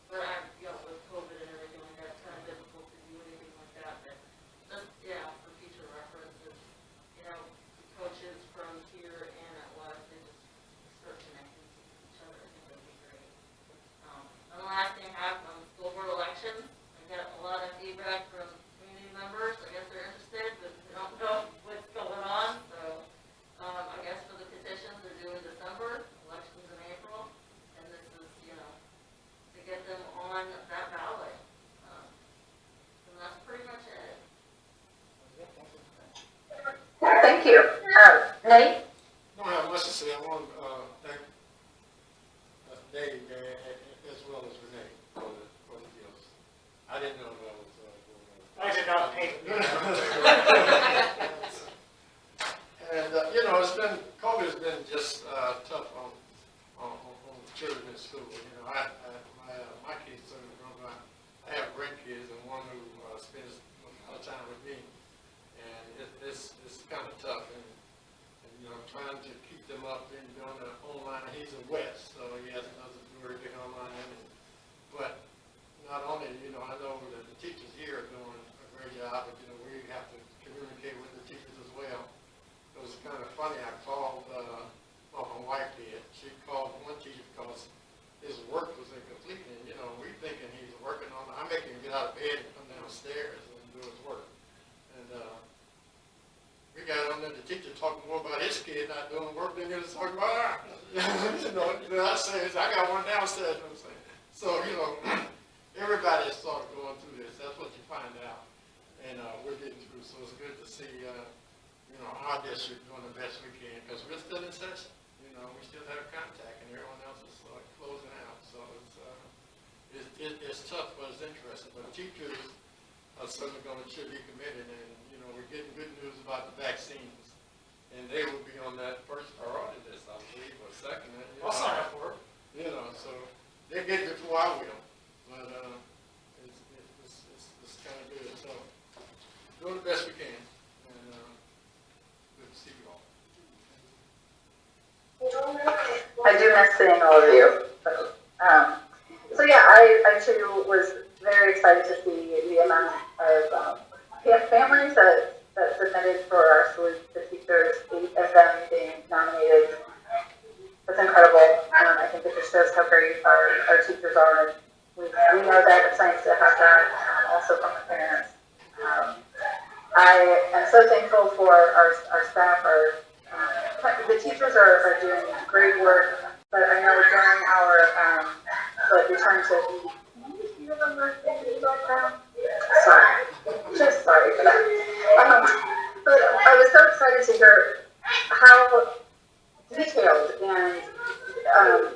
[SPEAKER 8] But with COVID and everything like that, it's kind of difficult to do anything like that. But just, for future references, coaches from here and at West, they just start connecting to each other. I think that'd be great. And the last thing I have on school board elections, I got a lot of feedback from community members. I guess they're interested, but they don't know what's going on. So I guess for the petitions, they're due in December, elections in April, and this is, to get them on that ballot. And that's pretty much it.
[SPEAKER 1] Thank you. Nate?
[SPEAKER 9] I don't have much to say. I want to thank Dave as well as Renee for the gifts. I didn't know that was going on.
[SPEAKER 4] I did not paint it.
[SPEAKER 9] And COVID has been just tough on the children in school. My kids are grown up. I have grandkids and one who spends a lot of time with me, and it's kind of tough. And trying to keep them up and doing the online. He's in West, so he has another very big online. But not only, I know that the teachers here are doing a great job, but we have to communicate with the teachers as well. It was kind of funny. I called my wife did. She called one teacher because his work was incomplete, and we thinking he's working on. I'm making him get out of bed and come downstairs and do his work. And we got on there, the teacher talking more about his kid not doing work than he was talking about ours. I say, I got one downstairs. So everybody is sort of going through this. That's what you find out, and we're getting through. So it's good to see, our district doing the best we can, because we're still in session. We still have contact, and everyone else is closing out. So it's tough, but it's interesting. But teachers are certainly should be committed, and we're getting good news about the vaccines, and they will be on that first priority list, I believe. second it.
[SPEAKER 4] I'll sign up for it.
[SPEAKER 9] You know, so they get it before I will, but, it's kind of good, so doing the best we can, and, good to see you all.
[SPEAKER 1] I do miss seeing all of you. So yeah, I too was very excited to see the amount of families that submitted for our Salute the Teachers, 8 of them being nominated. That's incredible. I think it just shows how great our teachers are. We know that it's nice to have that also from the parents. I am so thankful for our staff. The teachers are doing great work, but I know during our return to sorry, just sorry for that. But I was so excited to hear how detailed and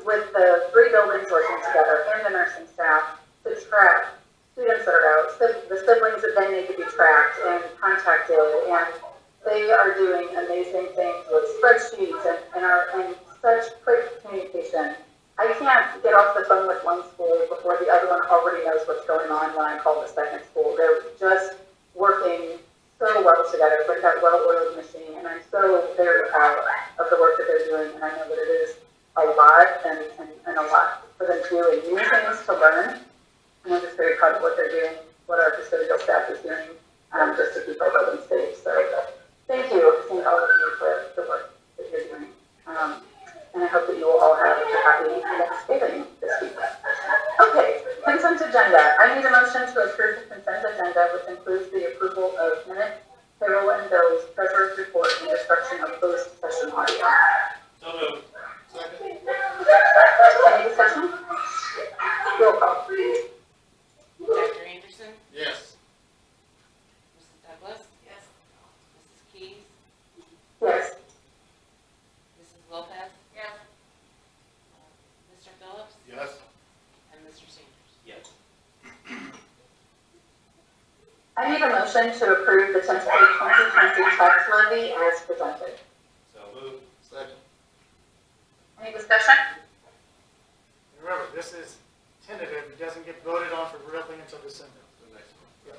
[SPEAKER 1] with the 3 buildings working together and the nursing staff to track students that are out, the siblings that then need to be tracked and contacted, and they are doing amazing things with spreadsheets and such quick communication. I can't get off the phone with one school before the other one already knows what's going on when I call the second school. They're just working so well together with that well-oiled machine, and I'm so very proud of the work that they're doing, and I know that it is a lot and a lot for them to do and new things to learn. And I'm just very proud of what they're doing, what our custodial staff is doing, just to keep our buildings safe. So thank you. Thank all of you for the work that you're doing. And I hope that you will all have a happy Thanksgiving this week. Okay, consent agenda. I need a motion to approve the consent agenda, which includes the approval of minutes, payroll and bills, treasurer's report, and destruction of closed session audio.
[SPEAKER 3] So moved.
[SPEAKER 9] Second?
[SPEAKER 1] Any discussion? Roll call.
[SPEAKER 8] Dr. Anderson?
[SPEAKER 9] Yes.
[SPEAKER 8] Mrs. Douglas?
[SPEAKER 2] Yes.
[SPEAKER 8] Mrs. Keys?
[SPEAKER 1] Yes.
[SPEAKER 8] Mrs. Lopez?
[SPEAKER 2] Yes.
[SPEAKER 8] Mr. Phillips?
[SPEAKER 7] Yes.
[SPEAKER 8] And Mr. Sanders?
[SPEAKER 3] Yes.
[SPEAKER 1] I need a motion to approve the tentative 2020 tax levy as presented.
[SPEAKER 3] So moved.
[SPEAKER 9] Second?
[SPEAKER 1] Any discussion?
[SPEAKER 4] Remember, this is tentative, it doesn't get voted on for really until December.
[SPEAKER 9] The next one.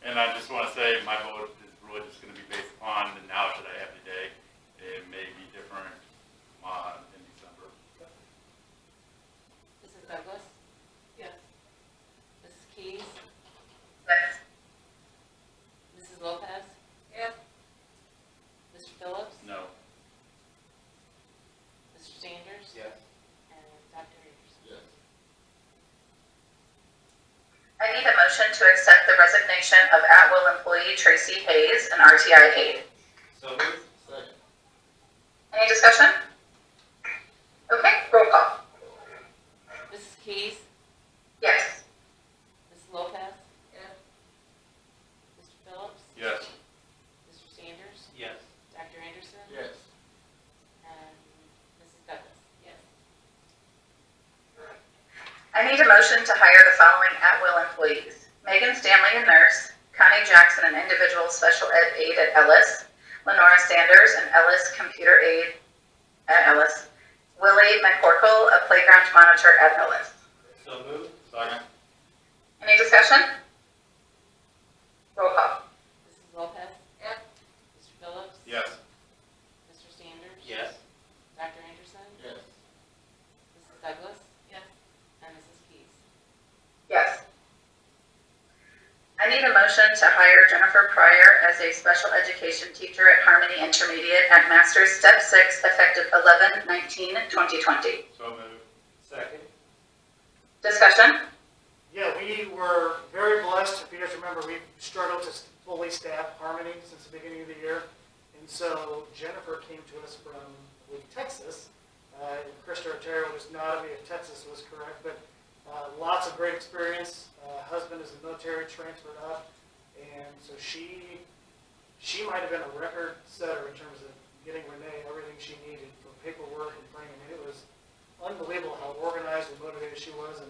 [SPEAKER 7] And I just want to say my vote is really just going to be based upon the knowledge that I have today. It may be different in December.
[SPEAKER 8] Mrs. Douglas?
[SPEAKER 2] Yes.
[SPEAKER 8] Mrs. Keys?
[SPEAKER 1] Yes.
[SPEAKER 8] Mrs. Lopez?
[SPEAKER 2] Yes.
[SPEAKER 8] Mr. Phillips?
[SPEAKER 7] No.
[SPEAKER 8] Mr. Sanders?
[SPEAKER 3] Yes.
[SPEAKER 8] And Dr. Anderson?
[SPEAKER 9] Yes.
[SPEAKER 1] I need a motion to accept the resignation of at-will employee Tracy Hayes, an RTI aide.
[SPEAKER 3] So moved.
[SPEAKER 9] Second?
[SPEAKER 1] Any discussion? Okay, roll call.
[SPEAKER 8] Mrs. Keys?
[SPEAKER 1] Yes.
[SPEAKER 8] Mrs. Lopez?
[SPEAKER 2] Yes.
[SPEAKER 8] Mr. Phillips?
[SPEAKER 7] Yes.
[SPEAKER 8] Mr. Sanders?
[SPEAKER 3] Yes.
[SPEAKER 8] Dr. Anderson?
[SPEAKER 9] Yes.
[SPEAKER 8] And Mrs. Douglas?
[SPEAKER 2] Yes.
[SPEAKER 1] I need a motion to hire the following at-will employees. Megan Stanley, a nurse. Connie Jackson, an individual special ed aide at Ellis. Lenora Sanders, an Ellis computer aide at Ellis. Willie McCorkle, a playground monitor at Ellis.
[SPEAKER 3] So moved.
[SPEAKER 7] Second?
[SPEAKER 1] Any discussion? Roll call.
[SPEAKER 8] Mrs. Lopez?
[SPEAKER 2] Yes.
[SPEAKER 8] Mr. Phillips?
[SPEAKER 7] Yes.
[SPEAKER 8] Mr. Sanders?
[SPEAKER 3] Yes.
[SPEAKER 8] Dr. Anderson?
[SPEAKER 9] Yes.
[SPEAKER 8] Mrs. Douglas?
[SPEAKER 2] Yes.
[SPEAKER 8] And Mrs. Keys?
[SPEAKER 1] Yes. I need a motion to hire Jennifer Pryor as a special education teacher at Harmony Intermediate at Masters Step 6 effective 11/19/2020.
[SPEAKER 7] So moved.
[SPEAKER 3] Second.
[SPEAKER 1] Discussion?
[SPEAKER 4] Yeah, we were very blessed. If you guys remember, we've struggled to fully staff Harmony since the beginning of the year. And so Jennifer came to us from, I believe, Texas. Krista Otero was not, if Texas was correct, but lots of great experience. Husband is a military, transferred up. And so she might have been a record setter in terms of getting Renee everything she needed for paperwork and training. And it was unbelievable how organized and motivated she was, and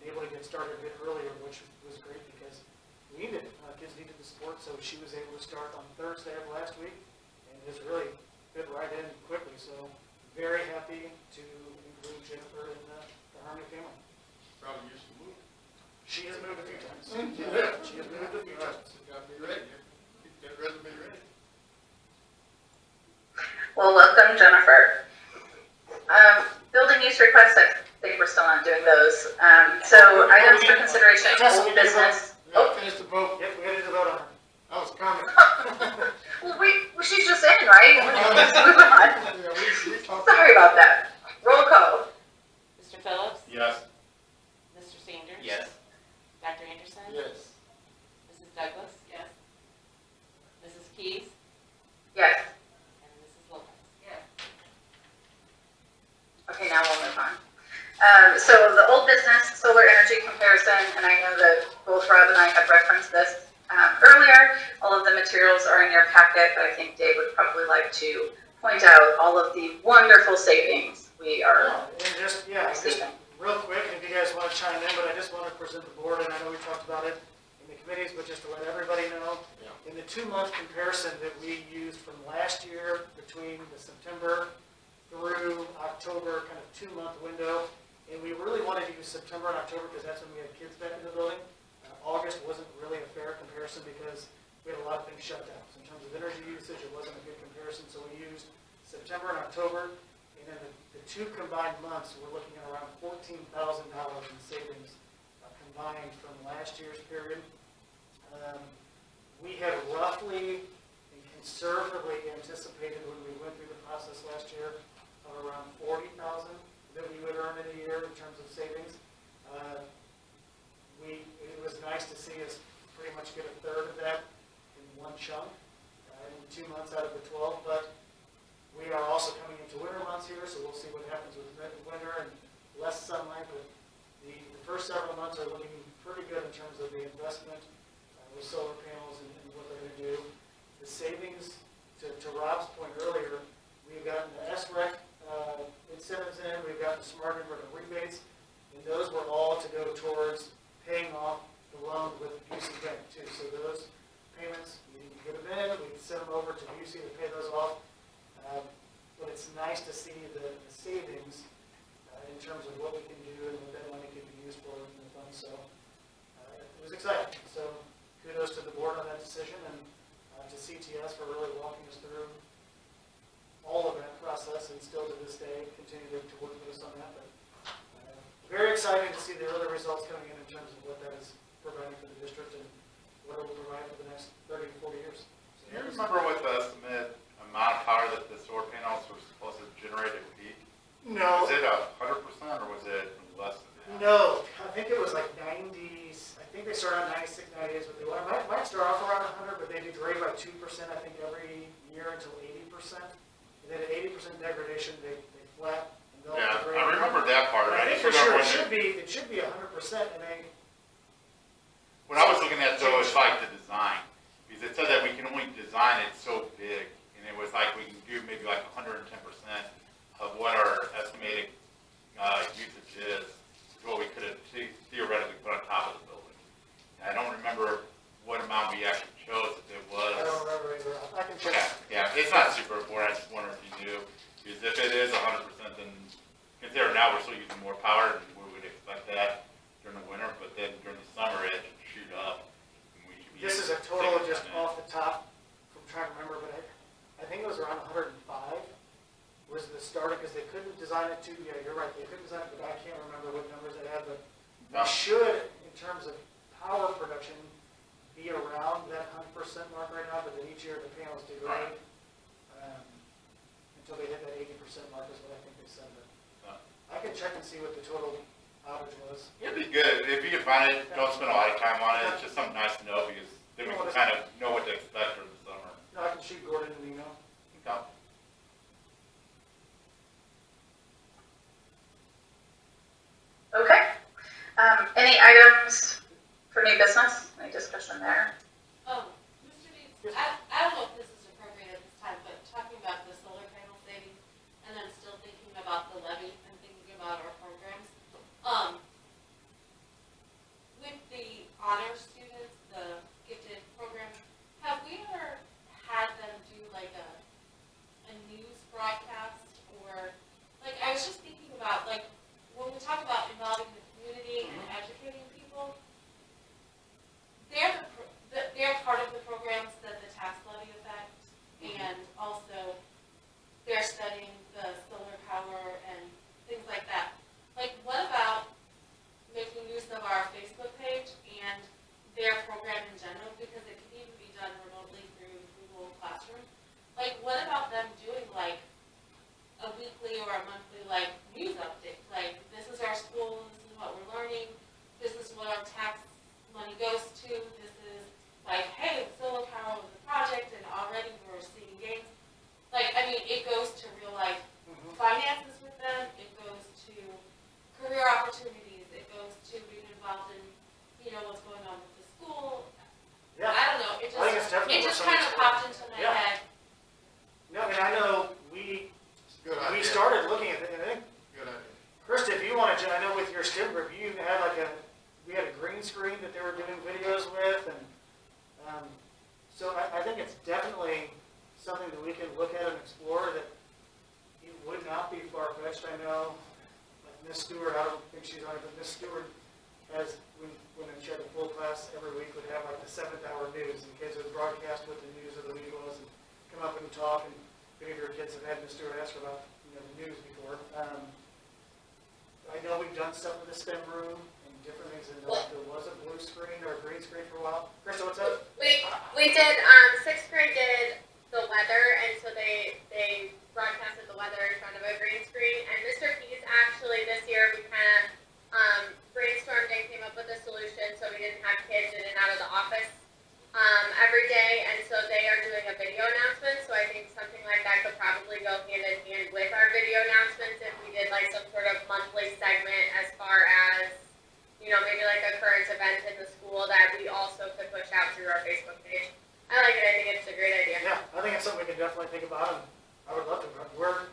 [SPEAKER 4] able to get started a bit earlier, which was great because we needed it. Kids needed the support, so she was able to start on Thursday of last week, and has really fit right in quickly. So very happy to include Jennifer in the Harmony family.
[SPEAKER 9] Probably used to move.
[SPEAKER 4] She has moved a few times.
[SPEAKER 9] Yeah.
[SPEAKER 4] She has moved a few times.
[SPEAKER 9] So got to be ready. Get that resume ready.
[SPEAKER 1] Well, welcome, Jennifer. Building use requests, I think we're still not doing those. So items for consideration, old business.
[SPEAKER 9] We gotta finish the vote.
[SPEAKER 4] Yep, we gotta do the vote on her.
[SPEAKER 9] I was coming.
[SPEAKER 1] Well, she's just in, right? Let's move on.
[SPEAKER 9] Yeah, we talked.
[SPEAKER 1] Sorry about that. Roll call.
[SPEAKER 8] Mr. Phillips?
[SPEAKER 7] Yes.
[SPEAKER 8] Mr. Sanders?
[SPEAKER 7] Yes.
[SPEAKER 8] Dr. Anderson?
[SPEAKER 9] Yes.
[SPEAKER 8] Mrs. Douglas? Yes. Mrs. Keys?
[SPEAKER 1] Yes.
[SPEAKER 8] And Mrs. Lopez? Yes.
[SPEAKER 1] Okay, now we'll move on. So the old business solar energy comparison, and I know that both Rob and I had referenced this earlier. All of the materials are in your packet, but I think Dave would probably like to point out all of the wonderful savings we are
[SPEAKER 4] And just
[SPEAKER 1] receiving.
[SPEAKER 4] real quick, if you guys want to chime in, but I just want to present the board, and I know we talked about it in the committees, but just to let everybody know, in the 2-month comparison that we used from last year between the September through October kind of 2-month window, and we really wanted to use September and October because that's when we had kids back in the building. August wasn't really a fair comparison because we had a lot of things shut down. So in terms of energy usage, it wasn't a good comparison, so we used September and October, and then the 2 combined months, we're looking at around $14,000 in savings combined from last year's period. We had roughly and conservatively anticipated when we went through the process last year of around $40,000 that we would earn in a year in terms of savings. It was nice to see us pretty much get a third of that in one chunk in 2 months out of the 12, but we are also coming into winter months here, so we'll see what happens with winter and less sunlight, but the first several months are looking pretty good in terms of the investment with solar panels and what they're going to do. The savings, to Rob's point earlier, we've gotten the SREC incentives in, we've gotten the smart inverter rebates, and those were all to go towards paying off the loan with Busey Bank too. So those payments, we get them in, we send them over to Busey to pay those off. But it's nice to see the savings in terms of what we can do and what that money can be used for in the fund. So it was exciting. So kudos to the board on that decision and to CTS for really walking us through all of that process and still to this day continue to work with us on that. But very exciting to see the early results coming in terms of what that is providing for the district and what it will provide for the next 30 to 40 years.
[SPEAKER 7] Do you remember what the estimate amount of power that the solar panels were supposed to generate a week?
[SPEAKER 4] No.
[SPEAKER 7] Was it 100% or was it less than that?
[SPEAKER 4] No, I think it was like 90, I think they started on 96, 98 is what they want. Might start off around 100, but they degrade by 2%, I think, every year until 80%. And then at 80% degradation, they flat. And they'll
[SPEAKER 7] Yeah,
[SPEAKER 4] degrade.
[SPEAKER 7] I remember that part.
[SPEAKER 4] But I think
[SPEAKER 7] just
[SPEAKER 4] for sure
[SPEAKER 7] remember
[SPEAKER 4] it should be 100%, and they,
[SPEAKER 7] What I was looking at though is like the design, because it said that we can only design it so big, and it was like we can do maybe like 110% of what our estimated usage is what we could have theoretically put on top of the building. And I don't remember what amount we actually chose, if it was.
[SPEAKER 4] I don't remember either. I can check.
[SPEAKER 7] Yeah, it's not super important, I just wonder if you knew, because if it is 100%, then consider now we're still using more power, and we would expect that during the winter, but then during the summer, it should shoot up. And we should be
[SPEAKER 4] This is a
[SPEAKER 7] able to
[SPEAKER 4] total
[SPEAKER 7] take
[SPEAKER 4] just
[SPEAKER 7] it down.
[SPEAKER 4] off the top, from trying to remember, but I think it was around 105 was the starter, because they couldn't design it to, yeah, you're right, they couldn't design it, but I can't remember what numbers they had, but we
[SPEAKER 7] No.
[SPEAKER 4] should, in terms of power production, be around that 100% mark right now, but then each year the panels degrade until they hit that 80% mark is what I think they said. But I can check and see what the total outage was.
[SPEAKER 7] It'd be good, if you can find it, don't spend a lot of time on it, it's just something nice to know, because then we can kind of know what to expect for the summer.
[SPEAKER 4] No, I can shoot Gordon an email.
[SPEAKER 7] Okay.
[SPEAKER 1] Okay. Any items for new business? Any discussion there?
[SPEAKER 2] Mr. Deeds, I don't know if this is appropriate at this time, but talking about the solar panel savings, and then still thinking about the levy and thinking about our programs. With the honor students, the gifted program, have we ever had them do like a news broadcast or about, like, when we talk about involving the community and educating people, they're part of the programs that the tax levy affect, and also they're studying the solar power and things like that. Like, what about making use of our Facebook page and their program in general, because it can even be done remotely through Google Classroom? Like, what about them doing like a weekly or a monthly like news update? Like, this is our school, this is what we're learning, this is what our tax money goes to, this is like, hey, solar power was a project and already we're seeing gains. Like, I mean, it goes to real life finances with them, it goes to career opportunities, it goes to being involved in, you know, what's going on with the school.
[SPEAKER 4] Yeah.
[SPEAKER 2] I don't know,
[SPEAKER 4] I
[SPEAKER 2] it
[SPEAKER 4] think it's definitely
[SPEAKER 2] just
[SPEAKER 4] something
[SPEAKER 2] kind of
[SPEAKER 4] to-
[SPEAKER 2] popped into my
[SPEAKER 4] Yeah.
[SPEAKER 2] head.
[SPEAKER 4] No, I mean, I know we
[SPEAKER 9] Good idea.
[SPEAKER 4] started looking at it, and I think,
[SPEAKER 9] Good idea.
[SPEAKER 4] Krista, if you wanted to, I know with your STEM group, you even had we had a green screen that they were doing videos with, and, so I think it's definitely something that we can look at and explore that it would not be far-fetched. I know, like Miss Stewart, I don't think she's on it, but Miss Stewart has, when she had a full class every week, would have like the 7th hour news, and kids would broadcast what the news of the week was, and come up and talk, and many of your kids have had Miss Stewart ask her about, the news before. I know we've done stuff with the STEM room and different things, and there was a blue screen or a green screen for a while. Krista, what's up?
[SPEAKER 5] We did, 6th grade did the weather, and so they broadcasted the weather in front of a green screen. And Mr. Pease, actually, this year, we kind of brainstormed and came up with a solution so we didn't have kids in and out of the office every day. And so they are doing a video announcement, so I think something like that could probably go hand in hand with our video announcements if we did like some sort of monthly segment as far as, you know, maybe like a current event in the school that we also could push out through our Facebook page. I like it. I think it's a great idea.
[SPEAKER 4] Yeah, I think it's something we can definitely think about, and I would love to. We're,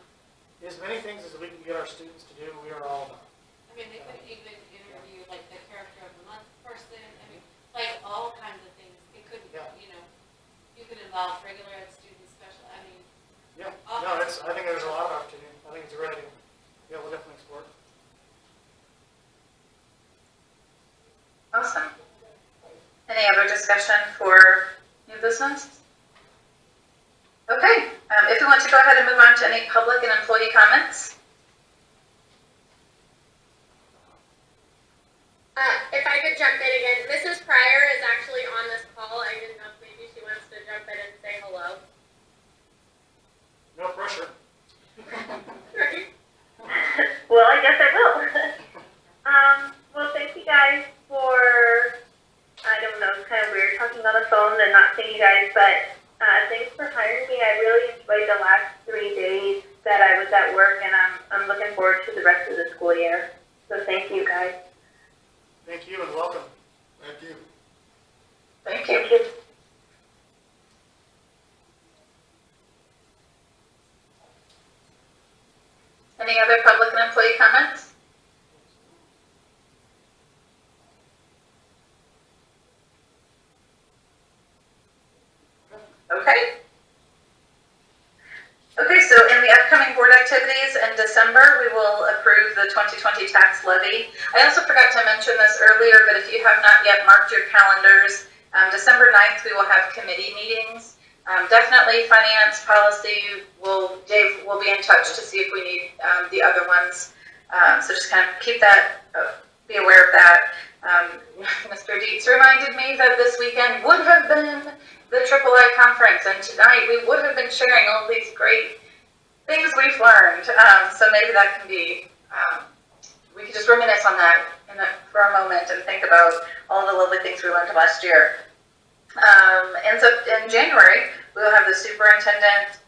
[SPEAKER 4] as many things as we can get our students to do, we are all about.
[SPEAKER 2] I mean, they could even interview like the character of the month person, I mean, like all kinds of things. It could,
[SPEAKER 4] Yeah.
[SPEAKER 2] you know, you could involve regular ed students, special, I mean,
[SPEAKER 4] Yeah, no, I think there's a lot of opportunity. I think it's a great idea. Yeah, we'll definitely explore it.
[SPEAKER 1] Awesome. Any other discussion for new business? Okay, if we want to go ahead and move on to any public and employee comments.
[SPEAKER 5] If I could jump in again, Mrs. Pryor is actually on this call. I didn't know if maybe she wants to jump in and say hello.
[SPEAKER 4] No pressure.
[SPEAKER 10] Well, I guess I will. Well, thank you guys for, I don't know, it's kind of weird talking on the phone and not seeing you guys, but thanks for hiring me. I really enjoyed the last 3 days that I was at work, and I'm looking forward to the rest of the school year. So thank you, guys.
[SPEAKER 4] Thank you and welcome.
[SPEAKER 9] Thank you.
[SPEAKER 1] Thank you.
[SPEAKER 10] Thank you.
[SPEAKER 1] Any other public and employee comments? Okay. Okay, so in the upcoming board activities in December, we will approve the 2020 tax levy. I also forgot to mention this earlier, but if you have not yet marked your calendars, December 9th, we will have committee meetings. Definitely finance, policy, Dave will be in touch to see if we need the other ones. So just kind of keep that, be aware of that. Mr. Dietz reminded me that this weekend would have been the III conference, and tonight we would have been sharing all these great things we've learned. So maybe that can be, we could just reminisce on that for a moment and think about all the lovely things we learned last year. And so in January, we'll have the superintendent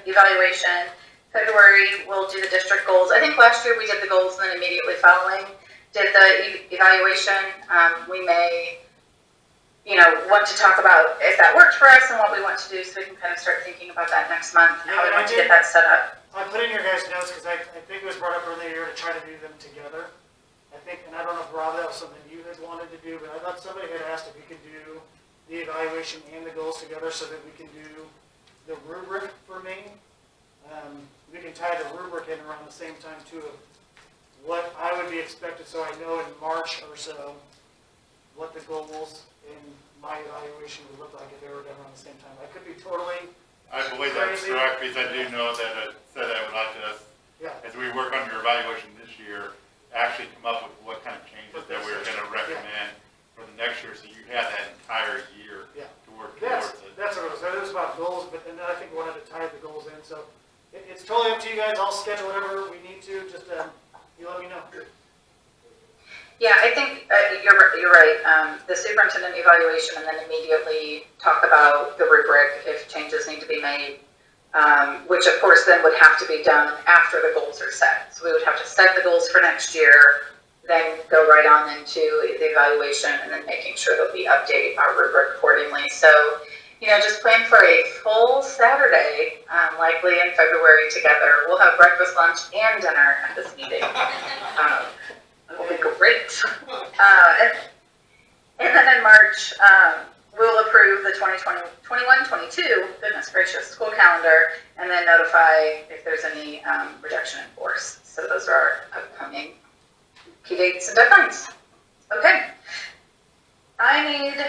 [SPEAKER 1] evaluation. February, we'll do the district goals. I think last year we did the goals and then immediately following did the evaluation. We may, want to talk about if that worked for us and what we want to do, so we can kind of start thinking about that next month, how we want to get that set up.
[SPEAKER 4] I put in your guys' notes because I think it was brought up earlier to try to do them together. I think, and I don't know if Rob, that was something you had wanted to do, but I thought somebody had asked if we could do the evaluation and the goals together so that we can do the rubric for me. We can tie the rubric in around the same time too, what I would be expected, so I know in March or so, what the goals in my evaluation would look like if they were done around the same time. I could be totally,
[SPEAKER 7] I believe that's
[SPEAKER 4] Crazy.
[SPEAKER 7] correct, because I do know that it said I would like us,
[SPEAKER 4] yeah,
[SPEAKER 7] as we work on your evaluation this year, actually come up with what kind of changes that we're gonna recommend for the next year, so you have that entire year
[SPEAKER 4] yeah.
[SPEAKER 7] to work
[SPEAKER 4] That's,
[SPEAKER 7] towards it.
[SPEAKER 4] that's what it was. It was about goals, but then I think we wanted to tie the goals in, so it's totally up to you guys. I'll schedule whatever we need to, just, you let me know.
[SPEAKER 1] Yeah, I think you're right. The superintendent evaluation, and then immediately talk about the rubric if changes need to be made, which of course then would have to be done after the goals are set. So we would have to set the goals for next year, then go right on into the evaluation, and then making sure that we update our rubric accordingly. So, just plan for a full Saturday, likely in February together. We'll have breakfast, lunch, and dinner at this meeting. Will be great. And then in March, we'll approve the 2021-22, goodness gracious, school calendar, and then notify if there's any reduction in force. So those are our upcoming key dates and deadlines. Okay. I need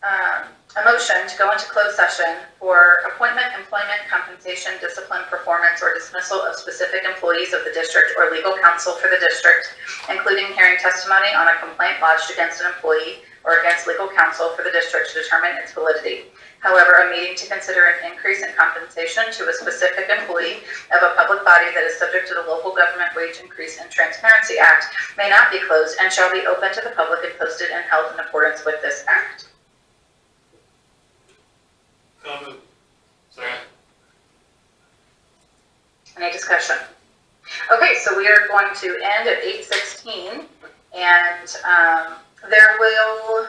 [SPEAKER 1] a motion to go into closed session for appointment, employment, compensation, discipline, performance, or dismissal of specific employees of the district or legal counsel for the district, including hearing testimony on a complaint lodged against an employee or against legal counsel for the district to determine its validity. However, a meeting to consider an increase in compensation to a specific employee of a public body that is subject to the Local Government Wage Increase and Transparency Act may not be closed and shall be open to the public and posted and held in accordance with this act.
[SPEAKER 7] So moved. Second.
[SPEAKER 1] Any discussion? Okay, so we are going to end at 8:16, and there will,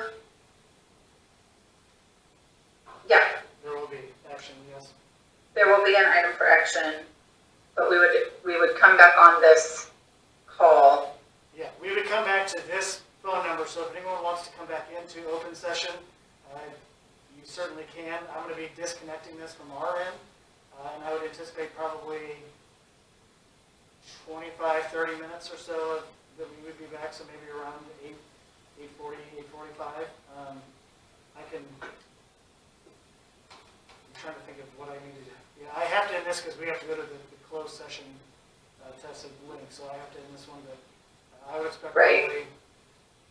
[SPEAKER 4] There will be action, yes.
[SPEAKER 1] there will be an item for action, but we would come back on this call.
[SPEAKER 4] Yeah, we would come back to this phone number, so if anyone wants to come back into open session, you certainly can. I'm going to be disconnecting this from our end, and I would anticipate probably 25, 30 minutes or so that we would be back, so maybe around 8:40, 8:45. I'm trying to think of what I need to do. Yeah, I have to end this because we have to go to the closed session tested link, so I have to end this one, but I would expect
[SPEAKER 1] Right.
[SPEAKER 4] probably,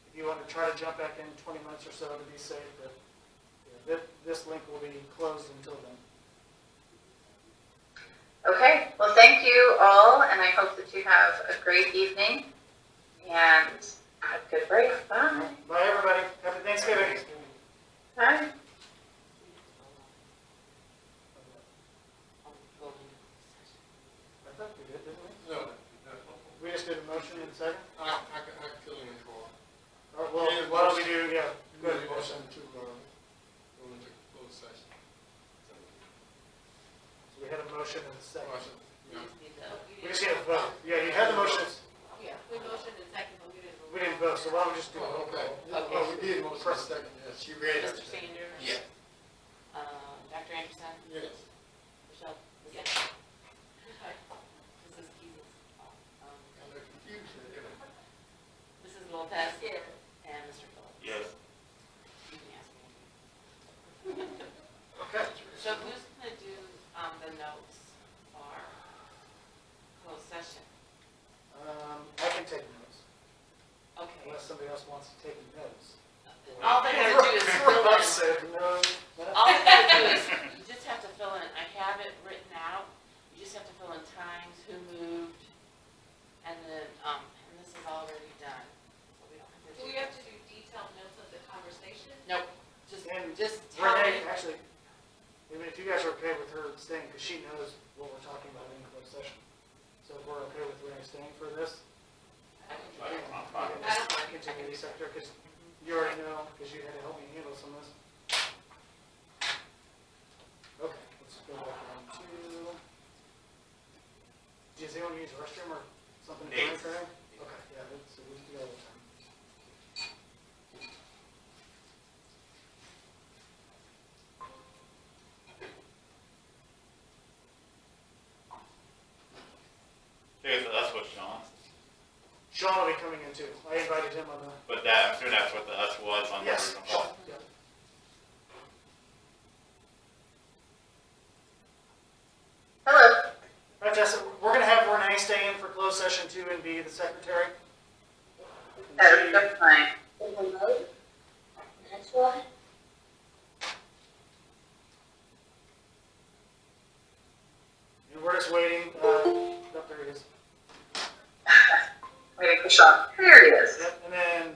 [SPEAKER 4] if you want to try to jump back in 20 minutes or so to be safe, but yeah, this link will be closed until then.
[SPEAKER 1] Okay, well, thank you all, and I hope that you have a great evening, and have a good break. Bye.
[SPEAKER 4] Bye, everybody. Happy Thanksgiving.
[SPEAKER 1] Bye.
[SPEAKER 4] I thought we did, didn't we?
[SPEAKER 9] No,
[SPEAKER 4] We just did a motion in a second.
[SPEAKER 9] I can fill in for.
[SPEAKER 4] All right, well, why don't we do, yeah, go ahead.
[SPEAKER 9] Motion to, go into closed session.
[SPEAKER 4] So we had a motion and a second.
[SPEAKER 9] Motion, yeah.
[SPEAKER 4] We just need a vote. Yeah, you had the motions.
[SPEAKER 2] Yeah, we motioned in second, but we didn't.
[SPEAKER 4] We didn't vote, so why don't we just do a roll
[SPEAKER 9] Okay.
[SPEAKER 4] call?
[SPEAKER 9] Oh, we did motion second, yes, she read
[SPEAKER 8] Mr.
[SPEAKER 9] everything.
[SPEAKER 8] Sanders?
[SPEAKER 9] Yeah.
[SPEAKER 8] Dr. Anderson?
[SPEAKER 9] Yes.
[SPEAKER 8] Michelle? Yes. Mrs. Keys?
[SPEAKER 9] Kind of confused there.
[SPEAKER 8] Mrs. Lopez? Here. And Mr. Phillips?
[SPEAKER 7] Yes.
[SPEAKER 8] You can ask me.
[SPEAKER 4] Okay.
[SPEAKER 8] So who's gonna do, the notes for closed session?
[SPEAKER 4] I can take notes,
[SPEAKER 8] Okay.
[SPEAKER 4] unless somebody else wants to take notes.
[SPEAKER 8] All they gotta do is fill
[SPEAKER 4] Rob
[SPEAKER 8] in.
[SPEAKER 4] said no.
[SPEAKER 8] All they gotta do is, you just have to fill in, I have it written out, you just have to fill in times, who moved, and then, and this is already done, so we don't have to do.
[SPEAKER 2] Do we have to do detailed notes of the conversation?
[SPEAKER 8] Nope, just
[SPEAKER 4] And
[SPEAKER 8] tell
[SPEAKER 4] Renee,
[SPEAKER 8] me.
[SPEAKER 4] actually, I mean, if you guys are okay with her staying, because she knows what we're talking about in closed session. So if we're okay with Renee staying for this,
[SPEAKER 7] I'm fine.
[SPEAKER 4] you can just continue to secretary, because you already know, because you had to help me handle some of this. Okay, let's go back on to, does anyone use the restroom or something?
[SPEAKER 7] Nate.
[SPEAKER 4] Okay, yeah, let's, we do all the time.
[SPEAKER 7] Okay, so that's what Sean.
[SPEAKER 4] Sean will be coming in too. I invited him on the.
[SPEAKER 7] But that, I'm sure that's what the us was on the
[SPEAKER 4] Yes,
[SPEAKER 7] original
[SPEAKER 4] Sean,
[SPEAKER 7] call.
[SPEAKER 4] yep.
[SPEAKER 1] Hello.
[SPEAKER 4] All right, Tessa, we're gonna have Renee stay in for closed session 2 and be the secretary.
[SPEAKER 1] Oh, that's fine.
[SPEAKER 5] That's why.
[SPEAKER 4] And we're just waiting, there he is.
[SPEAKER 1] Waiting for Sean. There he is.
[SPEAKER 4] Yep, and then,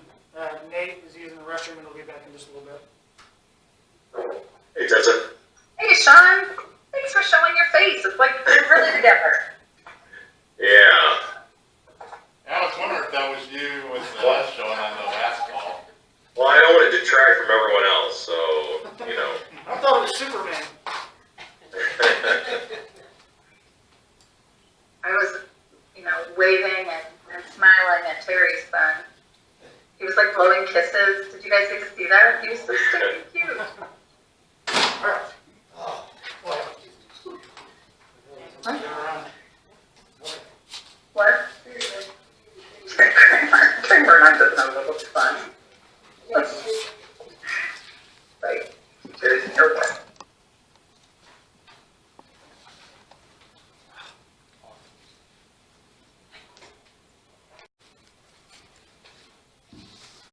[SPEAKER 4] Nate is using the restroom and he'll be back in just a little bit.
[SPEAKER 11] Hey, Tessa.
[SPEAKER 1] Hey, Sean. Thanks for showing your face. It's like we're really together.
[SPEAKER 11] Yeah.
[SPEAKER 7] I was wondering if that was you with us showing on the last call.
[SPEAKER 11] Well, I don't want to detract from everyone else, so, you know.
[SPEAKER 4] I thought it was Superman.
[SPEAKER 1] I was, waving and smiling at Terry's son. He was like blowing kisses. Did you guys get to see that? He was so stinking cute.
[SPEAKER 4] All right.
[SPEAKER 1] What? Kramer and I both know that looks fun. Right. There's no way.